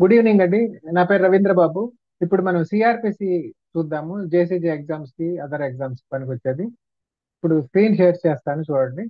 Good evening అండి. నా పేరు రవీంద్ర బాబు. ఇప్పుడు మనం సిఆర్పిసి చూద్దాము. జేసీజీ ఎగ్జామ్స్ కి అదర్ ఎగ్జామ్స్ పనికొచ్చేది. ఇప్పుడు స్క్రీన్ షేర్ చేస్తాను, చూడండి.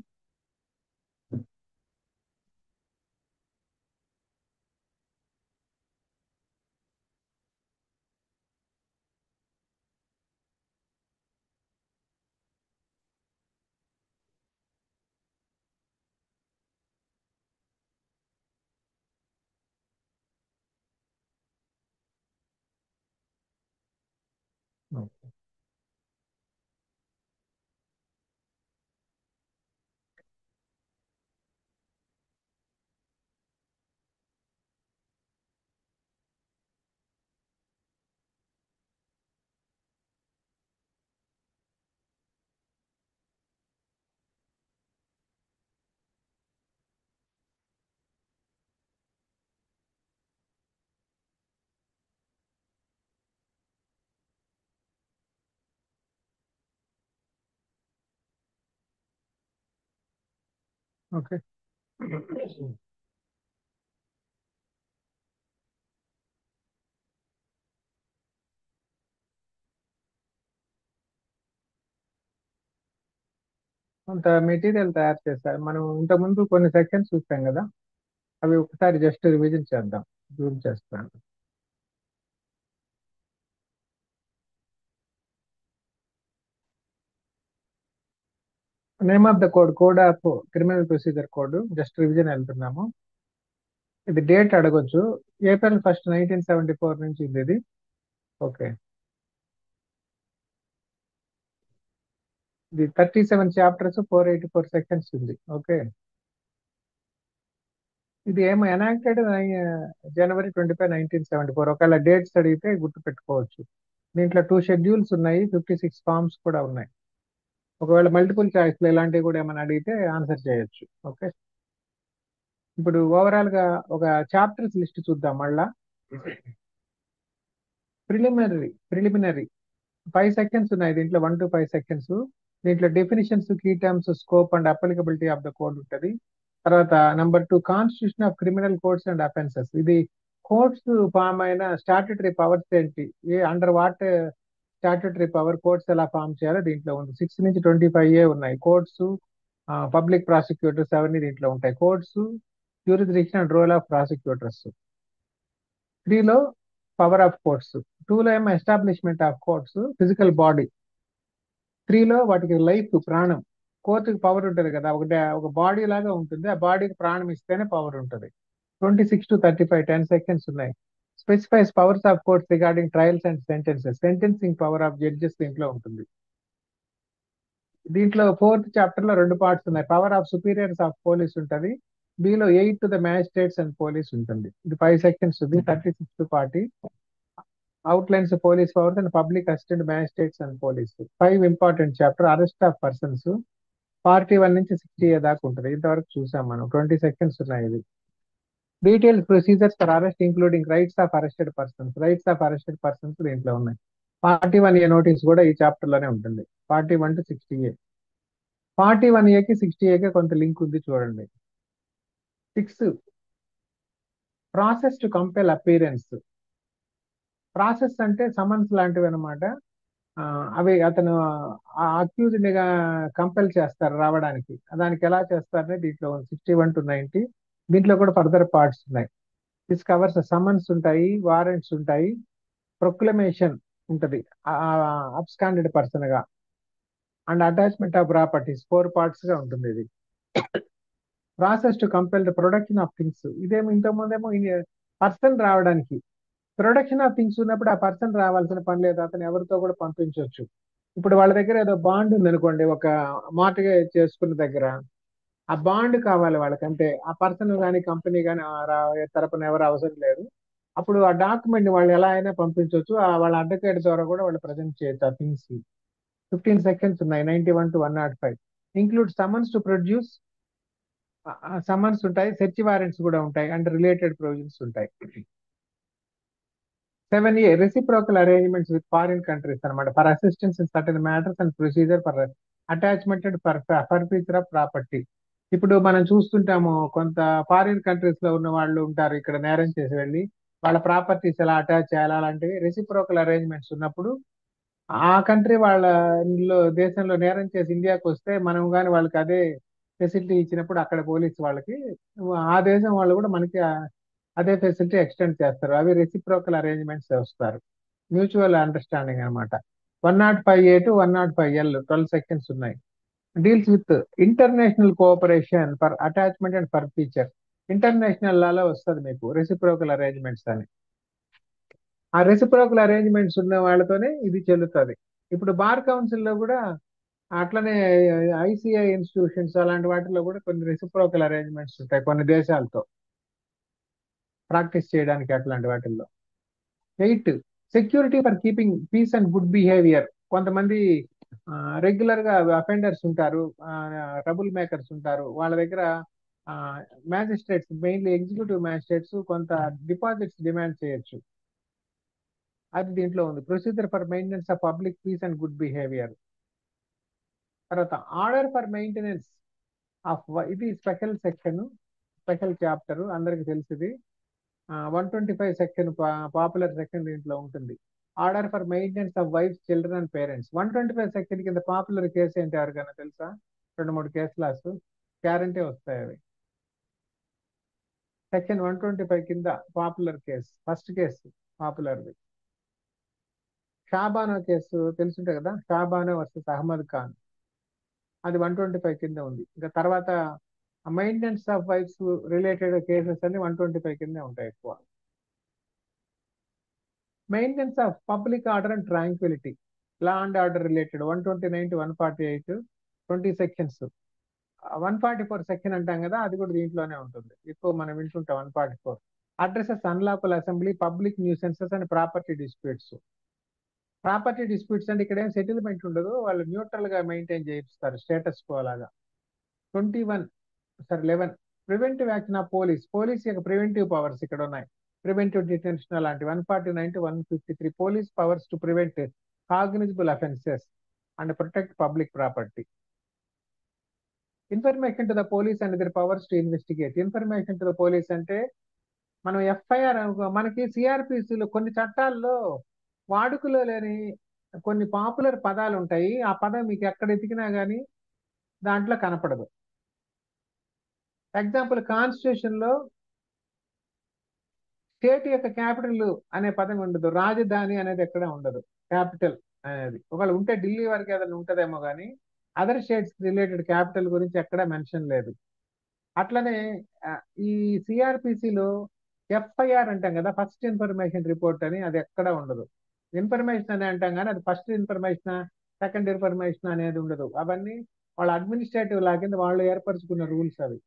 ఓకే. కొంత మెటీరియల్ తయారు చేస్తారు. మనం ఇంతకుముందు కొన్ని సెక్షన్స్ చూస్తాం కదా, అవి ఒకసారి జస్ట్ రివిజన్ చేద్దాం. జూమ్ చేస్తాను. Name of the code, code of criminal procedure code, just revision వెళ్తున్నాము. ఇది డేట్ అడగొచ్చు. April 1, 1974 నుంచి ఇది. ఓకే. ఇది 37 చాప్టర్స్, 484 సెక్షన్స్ ఉంది. ఓకే. ఇది ఏమో ఎనాక్టెడ్ January 25, 1974. ఒకవేళ డేట్స్ అడిగితే గుర్తు పెట్టుకోవచ్చు. దీంట్లో 2 షెడ్యూల్స్ ఉన్నాయి, 56 ఫార్మ్స్ కూడా ఉన్నాయి. ఒకవేళ మల్టిపుల్ చాయిస్ ఇలాంటివి కూడా ఏమైనా అడిగితే ఆన్సర్ చేయొచ్చు. ఓకే. ఇప్పుడు ఓవరాల్ గా ఒక చాప్టర్స్ లిస్ట్ చూద్దాం మళ్ళా. ప్రిలిమినరీ 5 సెక్షన్స్ ఉన్నాయి. దీంట్లో 1 to 5 సెక్షన్స్. దీంట్లో definitions, key terms, scope and applicability of the code ఉంటుంది. తర్వాత number 2, constitution of criminal codes and offences. ఇది కోర్ట్స్ ఫామ్ అయిన స్టాట్యుటరీ పవర్స్ ఏంటి, under what statutory power courts ఎలా ఫామ్ చేయాలో దీంట్లో ఉంది. 6 నుంచి 25 ఉన్నాయి. కోర్ట్స్, పబ్లిక్ ప్రాసిక్యూటర్స్ అవన్నీ దీంట్లో ఉంటాయి. Courts, jurisdiction and role of prosecutors. 3లో పవర్ ఆఫ్ కోర్ట్స్. 2లో ఏమో establishment of courts, physical body. 3లో వాటికి లైఫ్, ప్రాణం. కోర్టుకి పవర్ ఉంటుంది కదా, ఒక బాడీ లాగా ఉంటుంది. ఆ బాడీకి ప్రాణం ఇస్తేనే పవర్ ఉంటుంది. 26 to 35, 10 సెకండ్స్ ఉన్నాయి. Specifies powers of courts regarding trials and sentences. Sentencing power of judges దీంట్లో ఉంటుంది. దీంట్లో 4th చాప్టర్ లో 2 పార్ట్స్ ఉన్నాయి. Power of superiors of police ఉంటుంది. Below 8 to the magistrates and police ఉంటుంది. ఇది 5 సెకండ్స్ ఉంది. 36 to 40. Outlines police powers and public assistant magistrates and police. 5 important chapter. Arrest of persons 41 నుంచి 60 దాకా ఉంటుంది. ఇంతవరకు చూసాం మనం. 20 సెకండ్స్ ఉన్నాయి ఇది. Detailed procedures for arrest including rights of arrested persons. Rights of arrested persons దీంట్లో ఉన్నాయి. 41A నోటీస్ కూడా ఈ చాప్టర్ లోనే ఉంటుంది. 41 to 60A. 41A కి 60A కి కొంత లింక్ ఉంది, చూడండి. 6, process to compel appearance. Process అంటే సమన్స్ లాంటివి అనమాట. అవి అతను అక్యూజ్డ్ గా కంపెల్ చేస్తారు రావడానికి. దానికి ఎలా చేస్తారనే దీంట్లో 61 to 90. దీంట్లో కూడా ఫర్దర్ పార్ట్స్ ఉన్నాయి. దిస్ కవర్స్ సమన్స్ ఉంటాయి, వారెంట్స్ ఉంటాయి, ప్రొక్లమేషన్ ఉంటది అబ్స్కాండెడ్ పర్సన్ గా, and attachment of properties. 4 parts గా ఉంటుంది ఇది. Process to compel the production of things. ఇదేమో ఇంతకుముందేమో పర్సన్ రావడానికి. ప్రొడక్షన్ ఆఫ్ థింగ్స్ ఉన్నప్పుడు ఆ పర్సన్ రావాల్సిన పని లేదు, అతను ఎవరితో కూడా పంపించవచ్చు. ఇప్పుడు వాళ్ళ దగ్గర ఏదో బాండ్ ఉంది అనుకోండి, ఒక మార్టిగేజ్ చేసుకున్న దగ్గర ఆ బాండ్ కావాలి వాళ్ళకంటే, ఆ పర్సన్ కానీ కంపెనీ కానీ తరపున ఎవరు అవసరం లేదు. అప్పుడు ఆ డాక్యుమెంట్ వాళ్ళు ఎలా అయినా పంపించవచ్చు. వాళ్ళ అడ్వకేట్ ద్వారా కూడా వాళ్ళు ప్రజెంట్ చేయొచ్చు ఆ థింగ్స్. 15 సెకండ్స్ ఉన్నాయి. 91 to 105. Include summons to produce. Summons ఉంటాయి, సెర్చ్ వారెంట్స్ కూడా ఉంటాయి, అండ్ రిలేటెడ్ ప్రొవిజన్స్ ఉంటాయి. 7A, reciprocal arrangements with foreign countries అనమాట. For assistance in certain matters and procedure for attachment and forfeiture of property. ఇప్పుడు మనం చూస్తుంటాము, కొంత foreign countries లో ఉన్న వాళ్ళు ఉంటారు, ఇక్కడ నేరం చేసి వెళ్ళి వాళ్ళ ప్రాపర్టీస్ ఎలా అటాచ్ చేయాలి అలాంటివి రెసిప్రోకల్ అరేంజ్మెంట్స్ ఉన్నప్పుడు ఆ కంట్రీ వాళ్ళ దేశంలో నేరం చేసి ఇండియాకి వస్తే మనం కానీ వాళ్ళకి అదే ఫెసిలిటీ ఇచ్చినప్పుడు అక్కడ పోలీస్ వాళ్ళకి ఆ దేశం వాళ్ళు కూడా మనకి అదే ఫెసిలిటీ ఎక్స్టెండ్ చేస్తారు. అవి రెసిప్రోకల్ అరేంజ్మెంట్స్ వస్తారు. మ్యూచువల్ అండర్స్టాండింగ్ అనమాట. 105A టు 105L 12 సెక్షన్స్ ఉన్నాయి. Deals with international cooperation for attachment and for feature. International లాలో వస్తుంది మీకు రెసిప్రోకల్ అరేంజ్మెంట్స్ అని. ఆ రెసిప్రోకల్ అరేంజ్మెంట్స్ ఉన్న వాళ్ళతోనే ఇది చెల్లుతుంది. ఇప్పుడు బార్ కౌన్సిల్లో కూడా అట్లనే ఐసిఐ ఇన్స్టిట్యూషన్స్ అలాంటి వాటిలో కూడా కొన్ని రెసిప్రోకల్ అరేంజ్మెంట్స్ ఉంటాయి కొన్ని దేశాలతో ప్రాక్టీస్ చేయడానికి. అట్లాంటి వాటిల్లో 8 security for keeping peace and good behaviour. కొంతమంది రెగ్యులర్ గా అఫెండర్స్ ఉంటారు, ట్రబుల్ మేకర్స్ ఉంటారు. వాళ్ళ దగ్గర మ్యాజిస్ట్రేట్స్, మెయిన్లీ ఎగ్జిక్యూటివ్ మ్యాజిస్ట్రేట్స్ కొంత డిపాజిట్స్ డిమాండ్ చేయొచ్చు. అది దీంట్లో ఉంది. Procedure for maintenance of public peace and good behaviour. తర్వాత ఆర్డర్ ఫర్ మెయింటెనెన్స్ ఆఫ్, ఇది స్పెషల్ సెక్షన్, స్పెషల్ చాప్టర్, అందరికి తెలిసింది. 125 సెక్షన్ పాపులర్ సెక్షన్ దీంట్లో ఉంటుంది. Order for maintenance of wife, children and parents. 125 section కింద పాపులర్ కేసు ఏంటి ఎవరికైనా తెలుసా? 2-3 కేసులు గ్యారంటీ వస్తాయి అవి. సెక్షన్ 125 కింద popular case, first case పాపులర్ది Shah Bano case తెలుసుంటే కదా, షాబానో వర్సెస్ అహ్మద్ ఖాన్. అది 125 కింద ఉంది. ఇంకా తర్వాత maintenance of wifes related cases అన్ని 125 కింద ఉంటాయి ఎక్కువ. Maintenance of public order and tranquillity, law and order related 129 to 148 20 sections. 144 section అంటాం కదా, అది కూడా దీంట్లోనే ఉంటుంది. ఎక్కువ మనం వింటుంటాం 144. Addresses unlawful assembly, public nuisances and property disputes. Property disputes అంటే ఇక్కడ ఏం సెటిల్మెంట్ ఉండదు, వాళ్ళు న్యూట్రల్ గా మెయింటైన్ చేయిస్తారు స్టేటస్ కో లాగా. 11 preventive action of police. Police యొక్క ప్రివెంటివ్ పవర్స్ ఇక్కడ ఉన్నాయి. ప్రివెంటివ్ డిటెన్షన్ అలాంటి 149 to 153 police powers to prevent cognizable offences and protect public property. Information to the police and their powers to investigate. Information to the police అంటే మనం FIR, మనకి సిఆర్పిసిలో కొన్ని చట్టాల్లో వాడుకలో లేని కొన్ని పాపులర్ పదాలు ఉంటాయి. ఆ పదం మీకు ఎక్కడ ఎతికినా కానీ దాంట్లో కనపడదు. ఎగ్జాంపుల్, కాన్స్టిట్యూషన్ లో స్టేట్ యొక్క క్యాపిటల్ అనే పదం ఉండదు, రాజధాని అనేది ఎక్కడ ఉండదు, క్యాపిటల్ అనేది ఒకవేళ ఉంటే ఢిల్లీ వరకు ఏదైనా ఉంటదేమో కానీ అదర్ స్టేట్స్ రిలేటెడ్ క్యాపిటల్ గురించి ఎక్కడ మెన్షన్ లేదు. అట్లనే ఆ, ఈ సిఆర్పిసిలో ఎఫ్ఐఆర్ అంటాం కదా, ఫస్ట్ ఇన్ఫర్మేషన్ రిపోర్ట్ అని, అది ఎక్కడ ఉండదు. ఇన్ఫర్మేషన్ అని అంటాం కానీ అది ఫస్ట్ ఇన్ఫర్మేషన్, సెకండ్ ఇన్ఫర్మేషన్ అనేది ఉండదు. అవన్నీ వాళ్ళ అడ్మినిస్ట్రేటివ్ లా కింద వాళ్ళు ఏర్పరచుకున్న రూల్స్ అవి.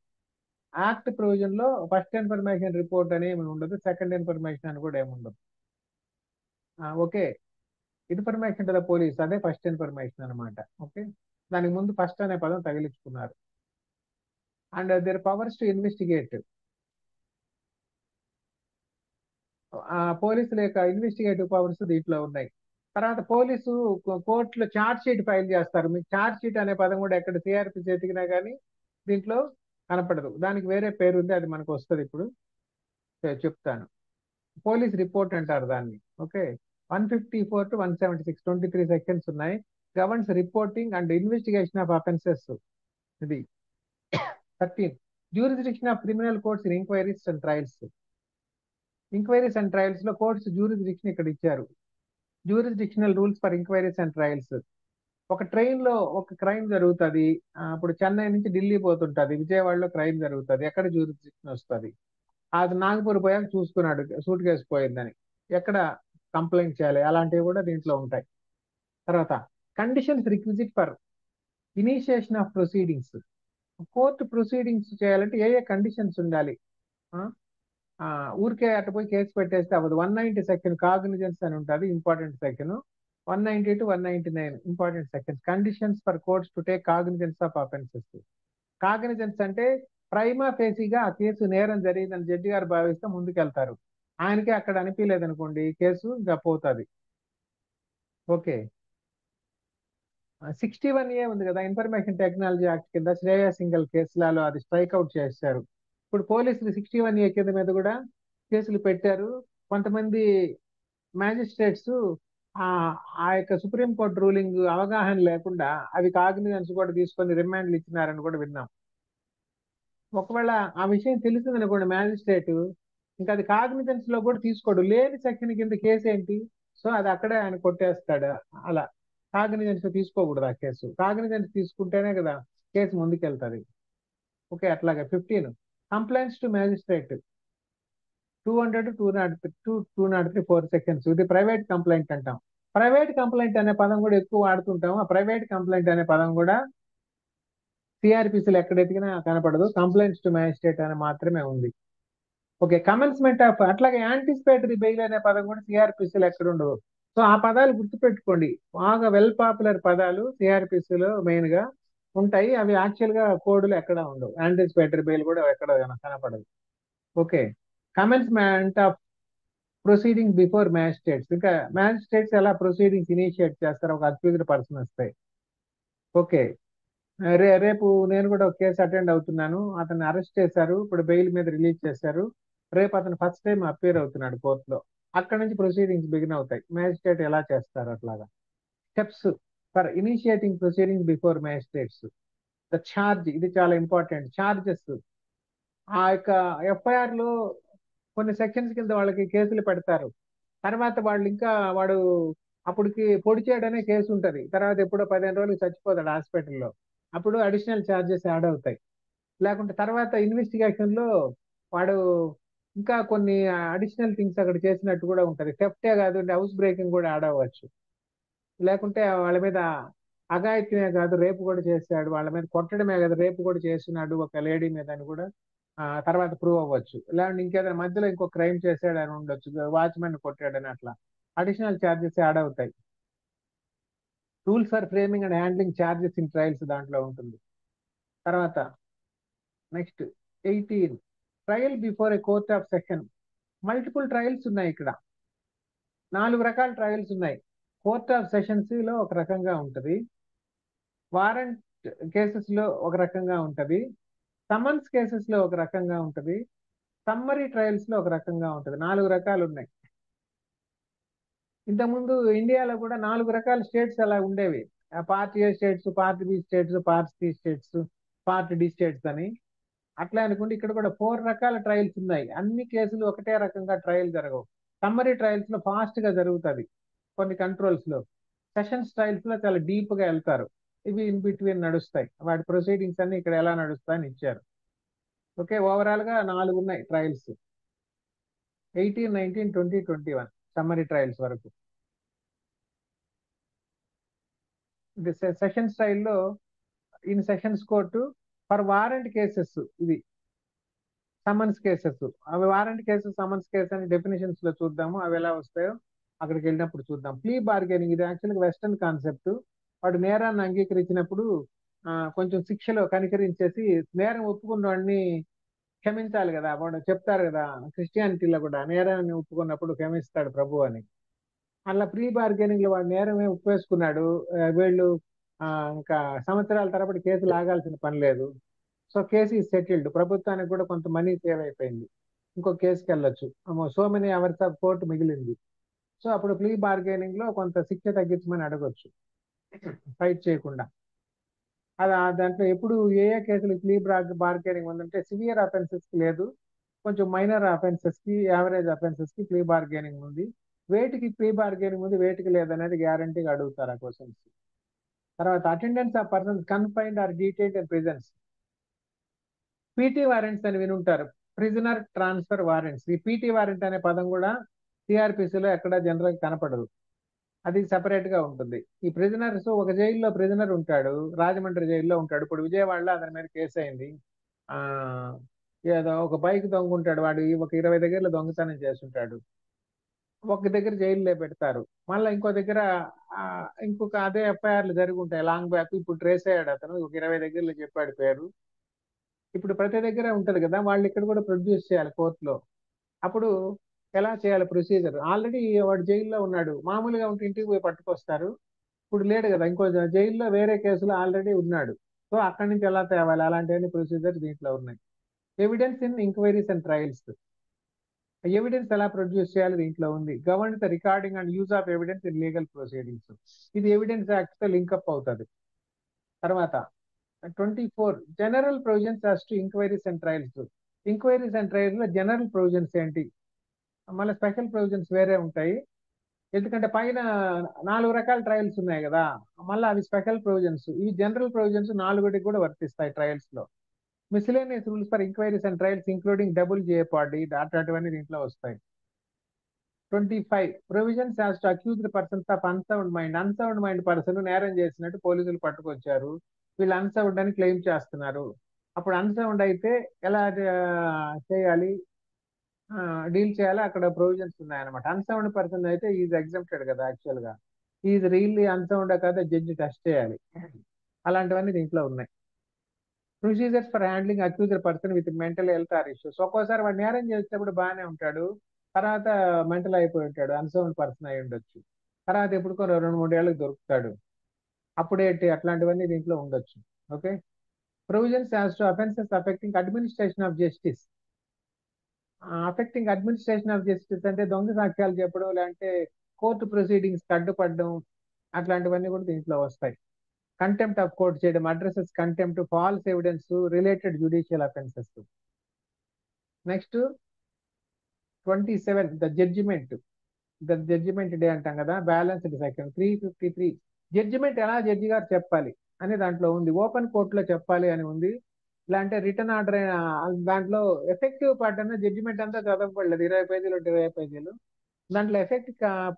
యాక్ట్ ప్రొవిజన్ లో ఫస్ట్ ఇన్ఫర్మేషన్ రిపోర్ట్ అని ఏమి ఉండదు, సెకండ్ ఇన్ఫర్మేషన్ అని కూడా ఏమి ఉండదు. Okay, information to the police అదే ఫస్ట్ ఇన్ఫర్మేషన్ అనమాట. ఓకే, దానికి ముందు ఫస్ట్ అనే పదం తగిలించుకున్నారు. And their powers to investigate. పోలీసుల యొక్క ఇన్వెస్టిగేటివ్ పవర్స్ దీంట్లో ఉన్నాయి. తర్వాత పోలీసు కోర్టులో ఛార్జ్ షీట్ ఫైల్ చేస్తారు. మీకు ఛార్జ్ షీట్ అనే పదం కూడా ఎక్కడ సిఆర్పి చేతికినా కానీ దీంట్లో కనపడదు, దానికి వేరే పేరు ఉంది, అది మనకు వస్తుంది ఇప్పుడు చెప్తాను. పోలీస్ రిపోర్ట్ అంటారు దాన్ని. ఓకే, 154 to 176 23 సెక్షన్స్ ఉన్నాయి. Governs reporting and investigation of offences. ఇది 13 jurisdiction of criminal courts in enquiries and trials. Enquiries and trials లో కోర్ట్స్ జ్యూరిస్డిక్షన్ ఇక్కడ ఇచ్చారు. Jurisdictional rules for enquiries and trials. ఒక ట్రైన్ లో ఒక క్రైమ్ జరుగుతుంది, ఇప్పుడు చెన్నై నుంచి ఢిల్లీ పోతుంటది, విజయవాడలో క్రైమ్ జరుగుతుంది, ఎక్కడ జ్యూరిస్డిక్షన్ వస్తుంది? అది నాగపూర్ పోయాక చూసుకున్నాడు సూట్ కేసు పోయిందని, ఎక్కడ కంప్లైంట్ చేయాలి, అలాంటివి కూడా దీంట్లో ఉంటాయి. తర్వాత conditions requisite for initiation of proceedings. Court proceedings చేయాలంటే ఏ ఏ కండిషన్స్ ఉండాలి? ఆ, ఊరికే అటు పోయి కేసు పెట్టేస్తే అవ్వదు. 190 సెక్షన్ కాగ్నిజెన్స్ అని ఉంటుంది, important section. 190 to 199 important sections. Conditions for courts to take cognizance of offences. Cognizance అంటే ప్రైమా ఫేసీగా ఆ కేసు నేరం జరిగిందని జడ్జి గారు భావిస్తే ముందుకెళ్తారు. ఆయనకి అక్కడ అనిపించలేదు అనుకోండి, కేసు ఇంకా పోతుంది. ఓకే, 61A ఉంది కదా, ఇన్ఫర్మేషన్ టెక్నాలజీ యాక్ట్ కింద శ్రేయ సింగల్ కేసులలో అది స్ట్రైక్ అవుట్ చేశారు. ఇప్పుడు పోలీసులు 61A కింద మీద కూడా కేసులు పెట్టారు. కొంతమంది మ్యాజిస్ట్రేట్స్ ఆ ఆ యొక్క సుప్రీంకోర్టు రూలింగ్ అవగాహన లేకుండా అవి కాగ్నిజెన్స్ కూడా తీసుకొని రిమాండ్లు ఇచ్చినారని కూడా విన్నాం. ఒకవేళ ఆ విషయం తెలిసిందనుకోండి మ్యాజిస్ట్రేట్, ఇంకా అది కాగ్నిజెన్స్ లో కూడా తీసుకోడు. లేని సెక్షన్ కింద కేసు ఏంటి? సో అది అక్కడే ఆయన కొట్టేస్తాడు. అలా కాగ్నిజెన్స్ తీసుకోకూడదు ఆ కేసు. కాగ్నిజెన్స్ తీసుకుంటేనే కదా కేసు ముందుకెళ్తుంది. ఓకే, అట్లాగే 15 కంప్లైంట్స్ టు మ్యాజిస్ట్రేట్ 200 203 4 సెక్షన్స్. ఇది ప్రైవేట్ కంప్లైంట్ అంటాం. ప్రైవేట్ కంప్లైంట్ అనే పదం కూడా ఎక్కువ వాడుతుంటాం. ఆ ప్రైవేట్ కంప్లైంట్ అనే పదం కూడా సిఆర్పిసిలో ఎక్కడ ఎతికినా కనపడదు. కంప్లైంట్స్ టు మ్యాజిస్ట్రేట్ అని మాత్రమే ఉంది. ఓకే, కమెన్స్మెంట్ ఆఫ్, అట్లాగే యాంటిసిపేటరీ బెయిల్ అనే పదం కూడా సిఆర్పిసిలో ఎక్కడ ఉండదు. సో ఆ పదాలు గుర్తుపెట్టుకోండి. బాగా వెల్ పాపులర్ పదాలు సిఆర్పిసిలో మెయిన్ గా ఉంటాయి. అవి యాక్చువల్ గా కోడ్లు ఎక్కడ ఉండవు. యాంటిసిపేటరీ బెయిల్ కూడా ఎక్కడ కనపడదు. Okay, commencement of proceeding before magistrates. ఇంకా మ్యాజిస్ట్రేట్స్ ఎలా ప్రొసీడింగ్స్ ఇనిషియేట్ చేస్తారు ఒక అక్యూజ్డ్ పర్సన్ వస్తే. ఓకే, రేపు నేను కూడా ఒక కేసు అటెండ్ అవుతున్నాను. అతన్ని అరెస్ట్ చేశారు, ఇప్పుడు బెయిల్ మీద రిలీజ్ చేశారు. రేపు అతను ఫస్ట్ టైం అపీర్ అవుతున్నాడు కోర్టులో. అక్కడ నుంచి ప్రొసీడింగ్స్ బిగిన్ అవుతాయి. మ్యాజిస్ట్రేట్ ఎలా చేస్తారు అట్లాగా. Steps for initiating proceedings before magistrates. The charge, ఇది చాలా ఇంపార్టెంట్. ఛార్జెస్, ఆ యొక్క ఎఫ్ఐఆర్ లో కొన్ని సెక్షన్స్ కింద వాళ్ళకి కేసులు పెడతారు. తర్వాత వాళ్ళు ఇంకా వాడు అప్పటికి పొడి చేయడనే కేసు ఉంటది. తర్వాత ఎప్పుడో 15 రోజులు చచ్చిపోతాడు హాస్పిటల్లో. అప్పుడు అడిషనల్ ఛార్జెస్ యాడ్ అవుతాయి. లేకుంటే తర్వాత ఇన్వెస్టిగేషన్ లో వాడు ఇంకా కొన్ని అడిషనల్ థింగ్స్ అక్కడ చేసినట్టు కూడా ఉంటది. థెఫ్టే కాదు, హౌస్ బ్రేకింగ్ కూడా యాడ్ అవ్వచ్చు. లేకుంటే వాళ్ళ మీద అఘాయిత్యమే కాదు, రేపు కూడా చేశాడు, వాళ్ళ మీద కొట్టడమే కాదు రేపు కూడా చేస్తున్నాడు ఒక లేడీ మీద అని కూడా తర్వాత ప్రూవ్ అవ్వచ్చు. లేదంటే ఇంకేదైనా మధ్యలో ఇంకో క్రైమ్ చేశాడు అని ఉండొచ్చు, వాచ్మెన్ కొట్టాడని. అట్లా అడిషనల్ ఛార్జెస్ యాడ్ అవుతాయి. Rules for framing and handling charges in trials దాంట్లో ఉంటుంది. తర్వాత next 18 trial before A court of session. Multiple trials ఉన్నాయి ఇక్కడ. 4 రకాల ట్రయల్స్ ఉన్నాయి. కోర్ట్ ఆఫ్ సెషన్స్ లో ఒక రకంగా ఉంటది, వారెంట్ కేసెస్ లో ఒక రకంగా ఉంటది, సమన్స్ కేసెస్ లో ఒక రకంగా ఉంటది, సమ్మరీ ట్రయల్స్ లో ఒక రకంగా ఉంటది. 4 రకాలు ఉన్నాయి. ఇంతకుముందు ఇండియాలో కూడా 4 రకాల స్టేట్స్ అలా ఉండేవి. Part A states, part B states, part C states, part D states అని. అట్లా అనుకుంటే ఇక్కడ కూడా 4 రకాల ట్రయల్స్ ఉన్నాయి. అన్ని కేసులు ఒకటే రకంగా ట్రయల్ జరగవు. సమ్మరీ ట్రయల్స్ లో ఫాస్ట్ గా జరుగుతుంది కొన్ని కంట్రోల్స్ లో. సెషన్స్ ట్రయల్స్ లో చాలా డీప్ గా వెళ్తారు. ఇవి ఇన్ బిట్వీన్ నడుస్తాయి. వాటి ప్రొసీడింగ్స్ అన్ని ఇక్కడ ఎలా నడుస్తాయని ఇచ్చారు. ఓకే, ఓవరాల్ గా 4 ఉన్నాయి ట్రయల్స్. 18, 19, 20, 21 సమ్మరీ ట్రయల్స్ వరకు. ఇది సెషన్ స్టైల్లో in sessions court for warrant cases. ఇది సమన్స్ కేసెస్. అవి వారెంట్ కేసెస్, సమన్స్ కేసెస్ అని డెఫినేషన్స్ లో చూద్దాము, అవి ఎలా వస్తాయో అక్కడికి వెళ్ళినప్పుడు చూద్దాం. ప్లీ బార్గెనింగ్, ఇది యాక్చువల్గా వెస్టర్న్ కాన్సెప్ట్. వాడు నేరాన్ని అంగీకరించినప్పుడు కొంచెం శిక్షలో కనికరించేసి నేరం ఒప్పుకున్న వాడిని క్షమించాలి కదా. వాడు చెప్తారు కదా క్రిస్టియానిటీలో కూడా, నేరాన్ని ఒప్పుకున్నప్పుడు క్షమిస్తాడు ప్రభు అని. అలా ప్రీ బార్గెనింగ్ లో వాడు నేరమే ఒప్పేసుకున్నాడు. వీళ్ళు ఆ, ఇంకా సంవత్సరాల తరబడి కేసులు ఆగాల్సిన పని లేదు. సో కేసు ఈ సెటిల్డ్. ప్రభుత్వానికి కూడా కొంత మనీ సేవ్ అయిపోయింది. ఇంకో కేసుకి వెళ్ళొచ్చు. So many hours of court మిగిలింది. సో అప్పుడు ప్రీ బార్గెనింగ్ లో కొంత శిక్ష తగ్గించమని అడగొచ్చు, ఫైట్ చేయకుండా. అది దాంట్లో ఎప్పుడు ఏ ఏ కేసులు ప్రీ బార్గెనింగ్ ఉందంటే సివియర్ అఫెన్సెస్ కి లేదు, కొంచెం మైనర్ అఫెన్సెస్ కి, యావరేజ్ అఫెన్సెస్ కి ప్రీ బార్గెనింగ్ ఉంది. వేటికి ప్రీ బార్గెనింగ్ ఉంది, వేటికి లేదనేది గ్యారంటీగా అడుగుతారు ఆ క్వశ్చన్స్. తర్వాత attendance of persons confined or detained in prisons. PT warrants అని వినుంటారు, ప్రిజనర్ ట్రాన్స్ఫర్ వారెంట్స్. ఈ పీటీ వారెంట్ అనే పదం కూడా సిఆర్పిసిలో ఎక్కడ జనరల్ కనపడదు, అది సెపరేట్ గా ఉంటుంది. ఈ ప్రిజనర్స్, ఒక జైల్లో ప్రిజనర్ ఉంటాడు, రాజమండ్రి జైల్లో ఉంటాడు. ఇప్పుడు విజయవాడలో అతని మీద కేసు అయింది. ఆ ఏదో ఒక బైక్ దొంగ వాడు, ఒక 20 దగ్గరలో దొంగతనం చేస్తుంటాడు. ఒక దగ్గర జైల్లో పెడతారు, మళ్ళీ ఇంకో దగ్గర ఆ, ఇంకొక అదే ఎఫ్ఐఆర్లు జరిగి ఉంటాయి లాంగ్ బ్యాక్. ఇప్పుడు ట్రేస్ అయ్యాడు అతను, ఒక 20 దగ్గరలో చెప్పాడు పేరు. ఇప్పుడు ప్రతి దగ్గర ఉంటది కదా, వాళ్ళు ఇక్కడ కూడా ప్రొడ్యూస్ చేయాలి కోర్టులో. అప్పుడు ఎలా చేయాలి ప్రొసీజర్? ఆల్రెడీ వాడు జైల్లో ఉన్నాడు, మామూలుగా ఉంటే ఇంటికి పోయి పట్టుకొస్తారు. ఇప్పుడు లేడు కదా, ఇంకో జైల్లో వేరే కేసులో ఆల్రెడీ ఉన్నాడు. సో అక్కడి నుంచి ఎలా తేవాలి, అలాంటి ప్రొసీజర్ దీంట్లో ఉన్నాయి. Evidence in enquiries and trials. Evidence ఎలా ప్రొడ్యూస్ చేయాలి దీంట్లో ఉంది. Govern the recording and use of evidence in legal proceedings, ఇది ఎవిడెన్స్ యాక్ట్ తో లింకప్ అవుతుంది. తర్వాత 24 general provisions as to enquiries and trials. Enquiries and trials లో జనరల్ ప్రొవిజన్స్ ఏంటి, మళ్ళీ స్పెషల్ ప్రొవిజన్స్ వేరే ఉంటాయి. ఎందుకంటే పైన 4 రకాల ట్రయల్స్ ఉన్నాయి కదా, మళ్ళీ అవి స్పెషల్ ప్రొవిజన్స్. ఇవి జనరల్ ప్రొవిజన్స్ 4టికి కూడా వర్తిస్తాయి ట్రయల్స్ లో. Miscellaneous rules for enquiries and trials including double jeopardy అట్లాంటివన్నీ దీంట్లో వస్తాయి. 25 provisions as to accused persons of unsound mind. Unsound mind person నేరం చేసినట్టు పోలీసులు పట్టుకొచ్చారు, వీళ్ళు అన్సౌండ్ అని క్లెయిమ్ చేస్తున్నారు. అప్పుడు అన్సౌండ్ అయితే ఎలా చేయాలి, డీల్ చేయాలి, అక్కడ ప్రొవిజన్స్ ఉన్నాయన్నమాట. అన్సౌండ్ పర్సన్ అయితే ఈజ్ ఎగ్జామ్టెడ్ కదా, యాక్చువల్ గా ఈజ్ రియల్లీ అన్సౌండ్ కదా జడ్జి టెస్ట్ చేయాలి. అలాంటివన్నీ దీంట్లో ఉన్నాయి. Procedures for handling accused person with mental health or issues. ఒక్కోసారి వాడు నేరం చేసేటప్పుడు బాగానే ఉంటాడు, తర్వాత మెంటల్ అయిపోయి ఉంటాడు, అన్సౌండ్ పర్సన్ అయి ఉండొచ్చు, తర్వాత ఎప్పుడుకో 2-3 ఏళ్ళకి దొరుకుతాడు, అప్పుడేంటి, అట్లాంటివన్నీ దీంట్లో ఉండొచ్చు. Okay. Provisions as to offences affecting administration of justice. Affecting administration of justice అంటే దొంగ సాక్ష్యాలు చెప్పడం, లేదంటే కోర్టు ప్రొసీడింగ్స్ అడ్డుపడడం, అట్లాంటివన్నీ కూడా దీంట్లో వస్తాయి. కంటెంప్ట్ ఆఫ్ కోర్ట్ చేయడం, addresses contempt, false evidence, related judicial offences. Next 27 the judgment. The judgment day అంటాం కదా, బ్యాలెన్స్డ్ సెక్షన్ 353. జడ్జిమెంట్ ఎలా జడ్జి గారు చెప్పాలి అని దాంట్లో ఉంది. ఓపెన్ కోర్టులో చెప్పాలి అని ఉంది, ఇలాంటి రిటర్న్ ఆర్డర్ అయిన దాంట్లో ఎఫెక్టివ్ పార్ట్ అన్న జడ్జిమెంట్ అంతా చదవకూడదు, 20 పేజీలు 20 పేజీలు. దాంట్లో ఎఫెక్ట్